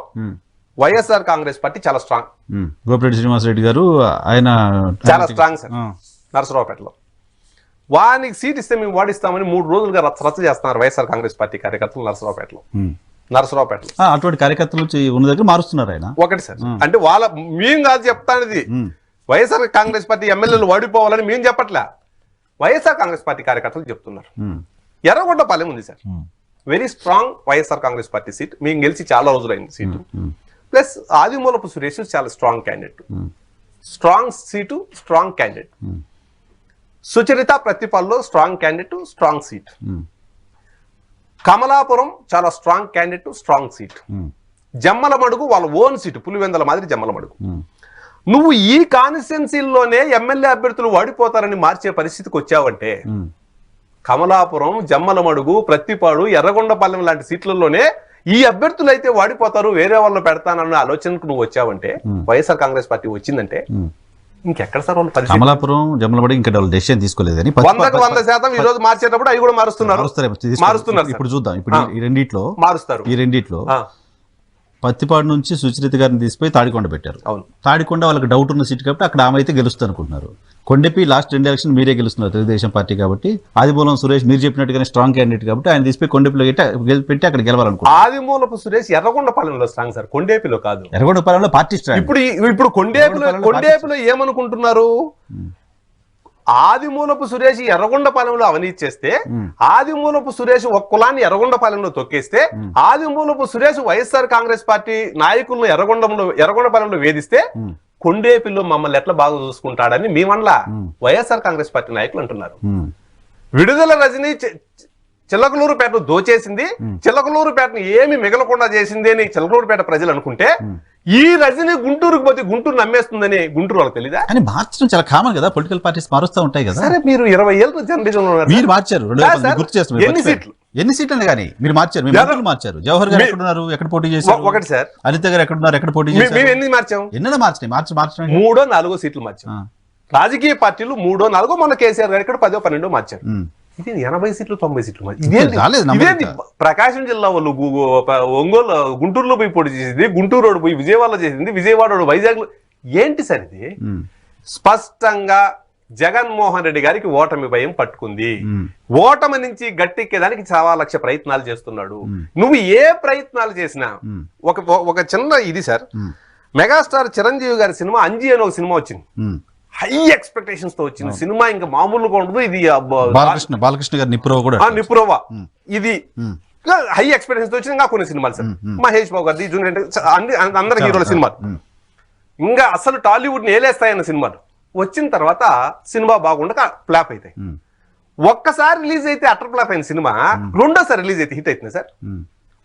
వైఎస్ఆర్ కాంగ్రెస్ పార్టీ చాలా స్ట్రాంగ్. గోపిరెడ్డి శ్రీనివాసరెడ్డి గారు ఆయన చాలా స్ట్రాంగ్ సార్. నరసరావుపేటలో వానికి సీట్ ఇస్తే మేము వాడిస్తామని 3 రోజులుగా రచ్చ చేస్తున్నారు వైఎస్ఆర్ కాంగ్రెస్ పార్టీ కార్యకర్తలు నరసరావుపేటలో. అటువంటి కార్యకర్తలు ఉన్న దగ్గర మారుస్తున్నారు ఆయన. ఒకటి సార్, అంటే వాళ్ళ మేము కాదు చెప్తానిది, వైఎస్ఆర్ కాంగ్రెస్ పార్టీ ఎమ్మెల్యేలు వాడిపోవాలని మేము చెప్పట్లే, వైఎస్ఆర్ కాంగ్రెస్ పార్టీ కార్యకర్తలు చెప్తున్నారు. ఎర్రగొండపాలెం ఉంది sir, very strong YSR Congress party seat. మేము గెలిచి చాలా రోజులైంది సీటు. ప్లస్ ఆదిమూలపు సురేష్ చాలా strong candidate, strong seat, strong candidate. Sucharita ప్రతిపాల్లో strong candidate, strong seat. Kamalapuram చాలా strong candidate, strong seat. Jammalamadugu వాళ్ళ ఓన్ సీటు, పులివెందల మాదిరి జమ్మలమడుగు. నువ్వు ఈ కాన్స్టిట్యున్సీల్లోనే ఎమ్మెల్యే అభ్యర్థులు వాడిపోతారని మార్చే పరిస్థితికి వచ్చావంటే కమలాపురం, జమ్మలమడుగు, ప్రత్తిపాడు, ఎర్రగొండపాలెం లాంటి సీట్లలోనే ఈ అభ్యర్థులు అయితే వాడిపోతారు, వేరే వాళ్ళు పెడతానన్న ఆలోచనకు నువ్వు వచ్చావంటే, వైఎస్ఆర్ కాంగ్రెస్ పార్టీ వచ్చిందంటే ఇంకెక్కడ సార్ వాళ్ళు పరిస్థితి? కమలాపురం, జమ్మలమడుగు ఇంకా డెసిషన్ తీసుకోలేదని 100% ఈ రోజు మార్చేటప్పుడు అవి కూడా మారుస్తున్నారు. ఇప్పుడు చూద్దాం. ఇప్పుడు ఈ రెండిట్లో మారుస్తారు. ఈ రెండిట్లో పత్తిపాడు నుంచి సుచరిత గారిని తీసిపోయి తాడికొండ పెట్టారు. అవును, తాడికొండ వాళ్ళకి డౌట్ ఉన్న సీట్ కాబట్టి అక్కడ ఆమె అయితే గెలుస్తుంది అనుకుంటున్నారు. కొండపి లాస్ట్ 2 ఎలక్షన్ మీరే గెలుస్తున్నారు తెలుగుదేశం పార్టీ కాబట్టి. ఆదిమూలం సురేష్ మీరు చెప్పినట్టుగానే స్ట్రాంగ్ క్యాండిడేట్ కాబట్టి ఆయన తీసిపోయి కొండపిలో పెట్టి అక్కడ గెలవాలనుకుంటున్నారు. ఆదిమూలపు సురేష్ ఎర్రగొండపాలెంలో స్ట్రాంగ్ సార్, కొండేపిలో కాదు. ఎర్రగొండపాలెంలో పార్టీ స్ట్రాంగ్. ఇప్పుడు కొండేపిలో ఏమనుకుంటున్నారు? ఆదిమూలపు సురేష్ ఎర్రగొండపాలెంలో అవినీతి చేస్తే, ఆదిమూలపు సురేష్ ఒక కులాన్ని ఎర్రగొండపాలెంలో తొక్కేస్తే, ఆదిమూలపు సురేష్ వైఎస్ఆర్ కాంగ్రెస్ పార్టీ నాయకులను ఎర్రగొండపాలెంలో వేధిస్తే కొండేపిల్లో మమ్మల్ని ఎట్లా బాగా చూసుకుంటాడని మేమల్లా వైఎస్ఆర్ కాంగ్రెస్ పార్టీ నాయకులు అంటున్నారు. విడుదల రజని చిలకలూరుపేటను దోచేసింది, చిలకలూరుపేటను ఏమి మిగలకుండా చేసింది అని చిలకలూరుపేట ప్రజలు అనుకుంటే, ఈ రజని గుంటూరుకు పోతే గుంటూరు నమ్మేస్తుందని గుంటూరు వాళ్ళకి తెలీదా? అని మార్చడం చాలా కామన్ కదా, పొలిటికల్ పార్టీస్ మారుస్తూ ఉంటాయి కదా. సరే మీరు 20 ఏళ్ళ జనరేషన్ మీరు మార్చారు, గుర్తు చేస్తున్నారు. ఎన్ని సీట్లు కానీ మీరు మార్చారు, మార్చారు. జవహర్ గారు ఎక్కడున్నారు, ఎక్కడ పోటీ చేశారు? ఒకటి సార్. అనిత గారు ఎక్కడున్నారు, ఎక్కడ పోటీ చేశారు? మేము ఎన్ని మార్చాం? ఎన్నో మార్చినాయి. మార్చడం 3 or 4 సీట్లు మార్చాం. రాజకీయ పార్టీలు 3 or 4, మొన్న కేసీఆర్ గారు ఇక్కడ 10 or 12 మార్చారు. ఇది 80 సీట్లు 90 సీట్లు ఇదేంటి? ప్రకాశం జిల్లా వాళ్ళు ఒంగోలు గుంటూరులో పోయి పోటీ చేసింది, గుంటూరు రోడ్డు పోయి విజయవాడలో చేసింది, విజయవాడ రోడ్డు వైజాగ్ లో. ఏంటి సార్ ఇది? స్పష్టంగా జగన్మోహన్ రెడ్డి గారికి ఓటమి భయం పట్టుకుంది. ఓటమి నుంచి గట్టెక్కేదానికి 1,00,000 ప్రయత్నాలు చేస్తున్నాడు. నువ్వు ఏ ప్రయత్నాలు చేసినా ఒక చిన్న ఇది సార్, మెగాస్టార్ చిరంజీవి గారి సినిమా అంజీ అని ఒక సినిమా వచ్చింది, హై ఎక్స్పెక్టేషన్స్ తో వచ్చింది సినిమా, ఇంకా మామూలుగా ఉండదు. ఇది బాలకృష్ణ గారు నిప్రోవా ఇది హై ఎక్స్పెక్టేషన్స్ తో వచ్చింది. ఇంకా కొన్ని సినిమాలు సార్, మహేష్ బాబు గారి జూనియర్ అందరు హీరోల సినిమాలు, ఇంకా అసలు టాలీవుడ్ ని ఏలేస్తాయన్న సినిమాలు వచ్చిన తర్వాత సినిమా బాగుండక ఫ్లాప్ అవుతాయి. ఒక్కసారి రిలీజ్ అయితే అటర్ ఫ్లాప్ అయిన సినిమా రెండోసారి రిలీజ్ అయితే హిట్ అవుతుంది సార్.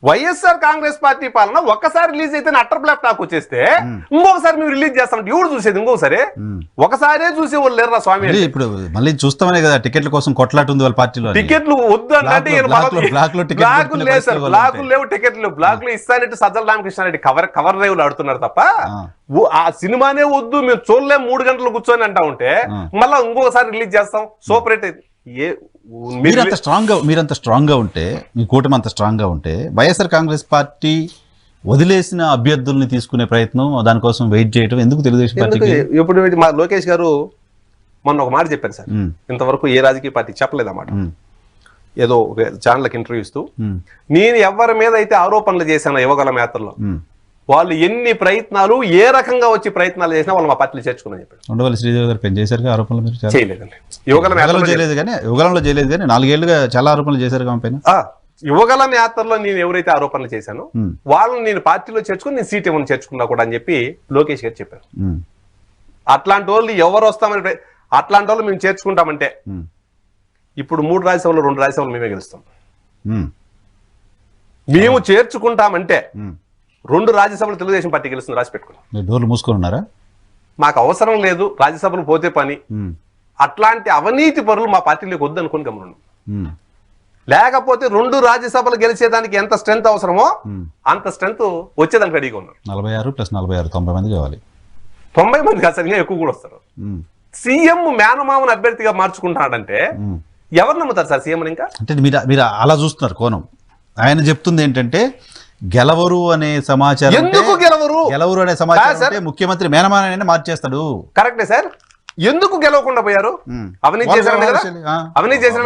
వైఎస్ఆర్ కాంగ్రెస్ పార్టీ పాలన ఒక్కసారి రిలీజ్ అయితే అటర్ ఫ్లాప్ టాక్ వచ్చేస్తే ఇంకొకసారి మేము రిలీజ్ చేస్తామంటే ఎవరు చూసేది? ఇంకొకసారి ఒకసారే చూసే వాళ్ళు లేరు స్వామి. ఇప్పుడు మళ్ళీ చూస్తామనే కదా టికెట్ల కోసం కొట్లాట ఉంది వాళ్ళ పార్టీలో. టికెట్లు వద్దు అంటే బ్లాకులు లేదు సార్, బ్లాకులు లేవు, టికెట్లు లేవు. బ్లాకులు ఇస్తానంటే సజ్జల రామకృష్ణారెడ్డి కవర్ డ్రైవ్లు ఆడుతున్నారు తప్ప ఆ సినిమానే వద్దు మేము చూడలేం 3 గంటలు కూర్చొని అంటా ఉంటే మళ్ళీ ఇంకొకసారి రిలీజ్ చేస్తాం సూపర్ హిట్. మీరంత స్ట్రాంగ్ గా ఉంటే, మీ కూటమి అంత స్ట్రాంగ్ గా ఉంటే, వైఎస్ఆర్ కాంగ్రెస్ పార్టీ వదిలేసిన అభ్యర్థుల్ని తీసుకునే ప్రయత్నం, దానికోసం వెయిట్ చేయడం ఎందుకు తెలుగుదేశం పార్టీకి? ఇప్పుడు మా లోకేష్ గారు మొన్న ఒక మాట చెప్పారు సార్, ఇంతవరకు ఏ రాజకీయ పార్టీ చెప్పలేదు అన్నమాట. ఏదో ఛానల్కి ఇంటర్వ్యూ ఇస్తూ, నేను ఎవరి మీద అయితే ఆరోపణలు చేశాను యువగలం యాత్రలో, వాళ్ళు ఎన్ని ప్రయత్నాలు ఏ రకంగా వచ్చి ప్రయత్నాలు చేసినా వాళ్ళు మా పార్టీలో చేర్చుకుని చెప్పారు. ఉండవల్లి శ్రీదేవి గారు పెంచేశారు ఆరోపణలు, మీరు చేయలేదండి. యువగలం చేయలేదు కానీ, యువగలంలో చేయలేదు కానీ 4 ఏళ్లుగా చాలా ఆరోపణలు చేశారు పైన. యువగలం యాత్రలో నేను ఎవరైతే ఆరోపణలు చేశానో వాళ్ళని నేను పార్టీలో చేర్చుకుని నేను సీట్ ఏమైనా చేర్చుకున్నా కూడా అని చెప్పి లోకేష్ గారు చెప్పారు. అట్లాంటి వాళ్ళు ఎవరు వస్తామని, అట్లాంటి వాళ్ళు మేము చేర్చుకుంటామంటే, ఇప్పుడు 3 రాజ్యసభలు 2 రాజ్యసభలు మేమే గెలుస్తాం. మేము చేర్చుకుంటామంటే 2 రాజ్యసభలు తెలుగుదేశం పార్టీ గెలుస్తుంది, రాసి పెట్టుకున్నాం. డోర్లు మూసుకొని ఉన్నారా? మాకు అవసరం లేదు, రాజ్యసభలు పోతే పని. అట్లాంటి అవినీతి పరులు మా పార్టీలోకి వద్దనుకుని గమనం. లేకపోతే 2 రాజ్యసభలు గెలిచేదానికి ఎంత స్ట్రెంత్ అవసరమో అంత స్ట్రెంత్ వచ్చేదానికి రెడీగా ఉన్నారు. 46 + 46 90 మంది కావాలి. 90 మంది కాదు సార్, ఇంకా ఎక్కువ కూడా వస్తారు. సీఎం మేనమామను అభ్యర్థిగా మార్చుకుంటాడంటే ఎవరు నమ్ముతారు సార్ సీఎం? ఇంకా అంటే మీరు అలా చూస్తున్నారు కోణం. ఆయన చెప్తుంది ఏంటంటే, గెలవరు అనే సమాచారం, ఎందుకు గెలవరు అనే సమాచారం ముఖ్యమంత్రి మేనమాననే మార్చేస్తాడు. కరెక్టే సార్. ఎందుకు గెలవకుండా పోయారు? అవినీతి చేశారు కదా, అవినీతి చేశారు.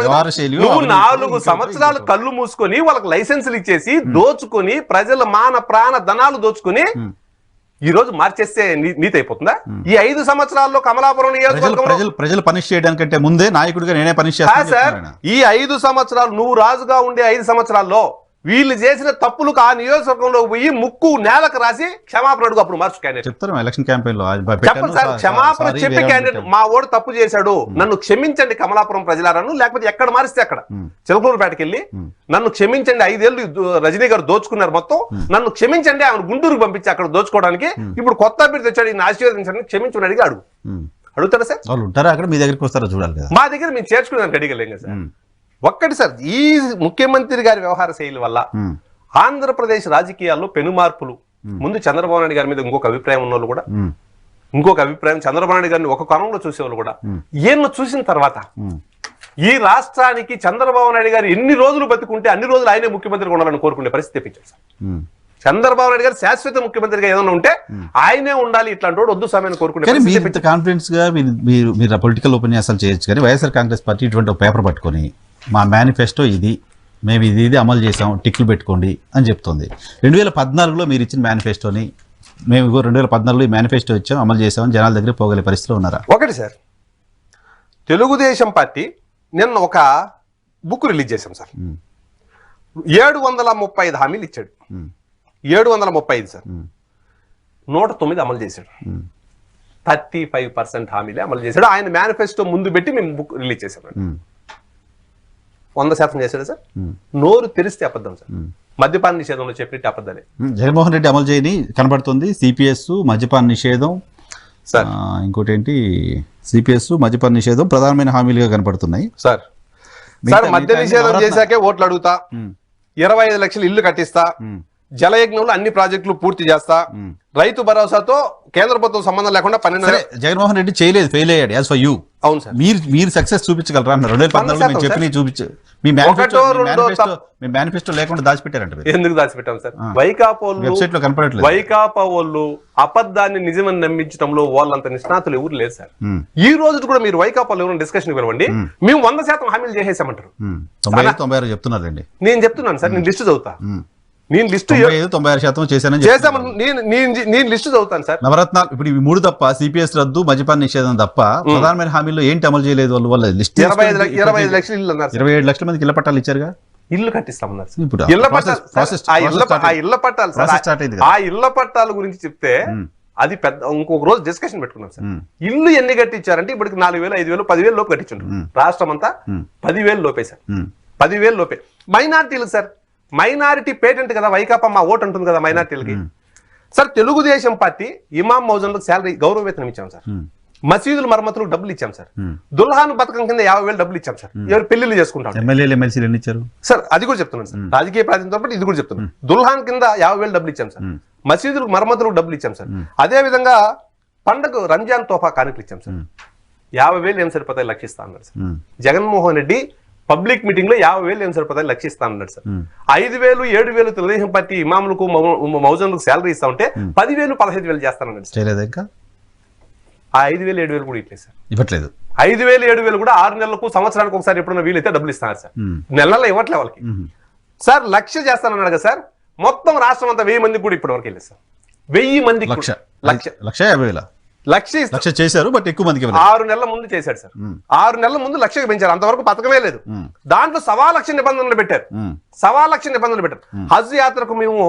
నువ్వు 4 సంవత్సరాలు కళ్ళు మూసుకొని వాళ్ళకి లైసెన్సులు ఇచ్చేసి దోచుకొని ప్రజల మాన ప్రాణ ధనాలు దోచుకొని ఈ రోజు మార్చేస్తే నీతి అయిపోతుందా? ఈ 5 సంవత్సరాల్లో కమలాపురం నియోజకవర్గంలో ప్రజలు పనిష్ చేయడానికంటే ముందే నాయకుడిగా నేనే పనిష్ చేస్తాను సార్. ఈ 5 సంవత్సరాలు నువ్వు రాజుగా ఉండే 5 సంవత్సరాల్లో వీళ్ళు చేసిన తప్పులకు ఆ నియోజకవర్గంలో పోయి ముక్కు నేలకు రాసి క్షమాపణ అడుగు, అప్పుడు మార్చు క్యాండిడేట్ చెప్తారు. ఎలక్షన్ క్యాంపెయిన్ లో చెప్పండి సార్, క్షమాపణ చెప్పి క్యాండిడేట్ మా ఓడు తప్పు చేశాడు, నన్ను క్షమించండి కమలాపురం ప్రజలారను, లేకపోతే ఎక్కడ మారిస్తే అక్కడ చిలకలూరుపేటకి వెళ్ళి నన్ను క్షమించండి, 5 ఏళ్ళు రజనీ గారు దోచుకున్నారు మొత్తం, నన్ను క్షమించండి, ఆమెను గుంటూరుకు పంపించి అక్కడ దోచుకోవడానికి ఇప్పుడు కొత్త అభ్యర్థి తెచ్చాడు, ఈయన ఆశీర్వదించండి, క్షమించమని అడిగి అడుగు. అడుగుతారా సార్? వాళ్ళు ఉంటారా అక్కడ? మీ దగ్గరికి వస్తారా చూడాలి కదా. మా దగ్గర మేము చేర్చుకునేదానికి అడిగలేం కదా సార్. ఒక్కటి సార్, ఈ ముఖ్యమంత్రి గారి వ్యవహార శైలి వల్ల ఆంధ్రప్రదేశ్ రాజకీయాల్లో పెను మార్పులు. ముందు చంద్రబాబు నాయుడు గారి మీద ఇంకొక అభిప్రాయం ఉన్న వాళ్ళు కూడా, ఇంకొక అభిప్రాయం చంద్రబాబు నాయుడు గారిని ఒక కోణంలో చూసేవాళ్ళు కూడా, ఈయన చూసిన తర్వాత ఈ రాష్ట్రానికి చంద్రబాబు నాయుడు గారు ఎన్ని రోజులు బతుకుంటే అన్ని రోజులు ఆయనే ముఖ్యమంత్రిగా ఉండాలని కోరుకునే పరిస్థితి తెప్పించారు సార్. చంద్రబాబు నాయుడు గారు శాశ్వత ముఖ్యమంత్రిగా ఏదైనా ఉంటే ఆయనే ఉండాలి, ఇట్లాంటి వాడు వద్దు సమయాన్ని కోరుకునే. కాన్ఫిడెన్స్ గా మీరు పొలిటికల్ ఉపన్యాసాలు చేయొచ్చు కానీ, వైఎస్ఆర్ కాంగ్రెస్ పార్టీ ఇటువంటి ఒక పేపర్ పట్టుకొని మా మేనిఫెస్టో ఇది, మేము ఇది అమలు చేసాం, టిక్లు పెట్టుకోండి అని చెప్తుంది. 2014లో మీరు ఇచ్చిన మేనిఫెస్టోని మేము 2014లో ఈ మేనిఫెస్టో ఇచ్చాం, అమలు చేసామని జనాల దగ్గర పోగలే పరిస్థితిలో ఉన్నారా? ఒకటి సార్, తెలుగుదేశం పార్టీ నిన్న ఒక బుక్ రిలీజ్ చేశాం సార్. 735 హామీలు ఇచ్చాడు. 735 సార్, 109 అమలు చేశాడు. 35% హామీలే అమలు చేశాడు. ఆయన మేనిఫెస్టో ముందు పెట్టి మేము బుక్ రిలీజ్ చేశాం. 100% చేశాడు సార్. నోరు తెరిస్తే అబద్ధం సార్. మద్యపాన నిషేధంలో చెప్పినట్టు అబద్ధాలే. జగన్మోహన్ రెడ్డి అమలు చేయని కనబడుతుంది. సిపిఎస్, మద్యపాన నిషేధం సార్, ఇంకోటి ఏంటి, సిపిఎస్, మద్యపాన నిషేధం ప్రధానమైన హామీలుగా కనపడుతున్నాయి సార్. సార్, మద్య నిషేధం చేశాకే ఓట్లు అడుగుతా, 25 లక్షలు ఇల్లు కట్టిస్తా, జలయజ్ఞంలో అన్ని ప్రాజెక్టులు పూర్తి చేస్తా, రైతు భరోసాతో కేంద్ర ప్రభుత్వం సంబంధం లేకుండా 12. జగన్మోహన్ రెడ్డి చేయలేదు, ఫెయిల్ అయ్యాడు. As for you. అవును సార్. మీరు సక్సెస్ చూపించగలరా? 2014 చెప్పి చూపించు. మీ మేనిఫెస్టో లేకుండా దాచిపెట్టారంట. ఎందుకు దాచిపెట్టాం సార్? వెబ్సైట్ లో కనపడట్లేదు. వైకాపా వాళ్ళు అబద్ధాన్ని నిజమని నమ్మించడంలో వాళ్ళంత నిష్ణాతులు ఎవరు లేదు సార్. ఈ రోజు కూడా మీరు వైకాపాలో ఎవరైనా డిస్కషన్ పిలవండి, మేము 100% హామీలు చేసేసామంటారు. 96 చెప్తున్నారండి. నేను చెప్తున్నాను సార్, నేను లిస్టు చదువుతా. నేను లిస్టు 96% చేశాను. నేను లిస్టు చదువుతాను సార్. నవరత్నాలు ఇప్పుడు ఇవి 3 తప్ప, సిపిఎస్ రద్దు, మద్యపాన నిషేధం తప్ప ప్రధానమైన హామీల్లో ఏంటి అమలు చేయలేదు వాళ్ళ వల్ల? లిస్ట్ 25 లక్షలు ఇల్లు అన్నారు. 27 లక్షల మందికి ఇళ్ల పట్టాలు ఇచ్చారుగా. ఇల్లు కట్టిస్తామన్నారు. ఇప్పుడు ఇళ్ల పట్టాలు, ఆ ఇళ్ల పట్టాల గురించి చెప్తే అది పెద్ద ఇంకొక రోజు డిస్కషన్ పెట్టుకున్నాం సార్. ఇల్లు ఎన్ని కట్టించారంటే ఇప్పటికి 4,000, 5,000, 10,000 లోపు కట్టించుంటారు. రాష్ట్రం అంతా 10,000 లోపే సార్. 10,000 లోపే. మైనార్టీలు సార్, మైనారిటీ పేటెంట్ కదా వైకాపా, మా ఓటు ఉంటుంది కదా మైనార్టీలకి సార్. తెలుగుదేశం పార్టీ ఇమాం మౌజన్లకు శాలరీ గౌరవ వేతనం ఇచ్చాం సార్. మసీదుల మరమ్మతులకు డబ్బులు ఇచ్చాం సార్. దుల్హాన్ పథకం కింద 50,000 డబ్బులు ఇచ్చాం సార్. ఎవరు పెళ్లిళ్ళు చేసుకుంటాం. ఎమ్మెల్యేలు, ఎమ్మెల్సీలు ఎన్ని ఇచ్చారు సార్? అది కూడా చెప్తున్నాను సార్. రాజకీయ ప్రాతినిధ్యంతో పాటు ఇది కూడా చెప్తున్నాను. దుల్హాన్ కింద 50,000 డబ్బులు ఇచ్చాం సార్. మసీదులకు మరమ్మతులకు డబ్బులు ఇచ్చాం సార్. అదే విధంగా పండగ రంజాన్ తోఫా కానుకలు ఇచ్చాం సార్. 50,000 ఏం సరిపోతాయి లక్షిస్తా అన్నాడు sir. Jaganmohan Reddy public meeting లో 50,000 ఏం సరిపోతాయి లక్షిస్తా అన్నాడు సార్. 5,000 7,000 తెలుగుదేశం పార్టీ ఇమాములకు మౌజన్లకు శాలరీ ఇస్తా ఉంటే 10,000 15,000 చేస్తానన్నాడు సార్. చేయలేదు ఇంకా ఆ 5,000 7,000 కూడా ఇట్లేదు సార్. ఇవ్వట్లేదు. 5,000 7,000 కూడా 6 నెలలకు సంవత్సరానికి ఒకసారి ఎప్పుడైనా వీలైతే డబ్బులు ఇస్తున్నారు సార్. నెలల్లో ఇవ్వట్లే వాళ్ళకి సార్. 1,00,000 చేస్తానన్నాడు కదా సార్. మొత్తం రాష్ట్రం అంతా 1,000 మందికి కూడా ఇప్పటి వరకు వెళ్ళలేదు సార్. 1,000 మందికి 1,50,000 1,00,000 చేశారు, బట్ ఎక్కువ మందికి 6 నెలల ముందు చేశాడు సార్. 6 నెలల ముందు 1,00,000 పెంచారు. అంతవరకు పథకమే లేదు. దాంట్లో 1,00,000 నిబంధనలు పెట్టారు. 1,00,000 నిబంధనలు పెట్టారు. హజ్ యాత్రకు మేము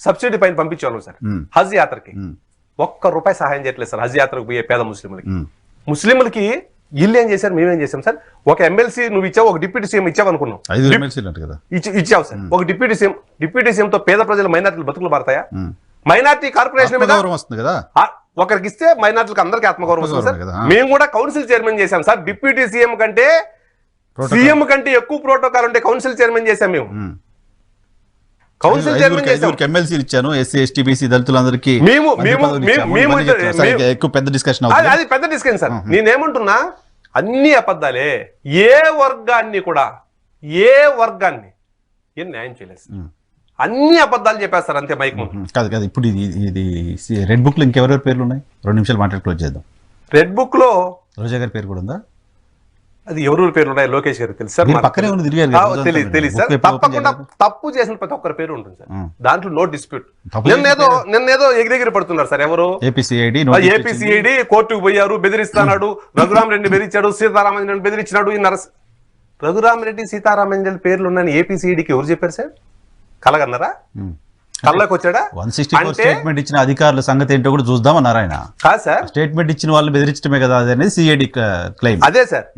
సబ్సిడీ పైన పంపించేవాళ్ళం సార్. హజ్ యాత్రకి ₹1 సహాయం చేయట్లేదు సార్. హజ్ యాత్రకు పోయే పేద ముస్లింలకి ఇల్లు ఏం చేశారు, మేమేం చేసాం సార్. ఒక ఎమ్మెల్సీ నువ్వు ఇచ్చావు, ఒక డిప్యూటీ సీఎం ఇచ్చావు అనుకున్నాం. ఇచ్చావు సార్. ఒక డిప్యూటీ సీఎం తో పేద ప్రజల మైనార్టీలు బతుకులు మారతాయా? మైనార్టీ కార్పొరేషన్ మీద వస్తుంది కదా, ఒకరికి ఇస్తే మైనార్టీలకు అందరికీ ఆత్మగౌరవం వస్తుంది సార్. మేము కూడా కౌన్సిల్ చైర్మన్ చేశాం సార్. డిప్యూటీ సీఎం కంటే ఎక్కువ ప్రోటోకాల్ ఉంటే కౌన్సిల్ చైర్మన్ చేశాం మేము. కౌన్సిల్ చైర్మన్ చేశాం. ఎమ్మెల్సీ ఇచ్చాను, ఎస్సీ ఎస్టీ బీసీ దళితులందరికీ ఎక్కువ పెద్ద డిస్కషన్. అది పెద్ద డిస్కషన్ సార్. నేనేమంటున్నా, అన్ని అబద్ధాలే. ఏ వర్గాన్ని ఏం న్యాయం చేయలేదు సార్. అన్ని అబద్ధాలు చెప్పేస్తారు అంతే మైక్ ముందు. కాదు ఇప్పుడు ఇది రెడ్ బుక్ లో ఇంకెవరెవరి పేర్లు ఉన్నాయి? 2 నిమిషాలు మాట్లాడి క్లోజ్ చేద్దాం. రెడ్ బుక్ లో రోజా గారి పేరు కూడా ఉందా? అది ఎవరెవరి పేర్లు ఉన్నాయి? లోకేష్ గారు తెలుసు సార్. పక్కనే ఉంది, తెలియదు సార్. తప్పకుండా తప్పు చేసిన ప్రతి ఒక్కరి పేరు ఉంటుంది సార్. దాంట్లో నో డిస్ప్యూట్. నిన్నేదో ఎగిరెగిరి పడుతున్నారు సార్. ఎవరు? ఏపీసీఐడి కోర్టుకు పోయారు, బెదిరిస్తున్నాడు. రఘురామరెడ్డి బెదిరించాడు, సీతారామన్ బెదిరించినాడు. రఘురామరెడ్డి సీతారామన్ పేర్లు ఉన్నాయని ఏపీసీఐడికి ఎవరు చెప్పారు సార్? కలగన్నారా? కళ్ళకి వచ్చాడా? 164 స్టేట్మెంట్ ఇచ్చిన అధికారుల సంగతి ఏంటో కూడా చూద్దామన్నారు ఆయన. కాదు సార్, స్టేట్మెంట్ ఇచ్చిన వాళ్ళు బెదిరించడమే కదా అనేది సిఐడి క్లెయిమ్. అదే సార్.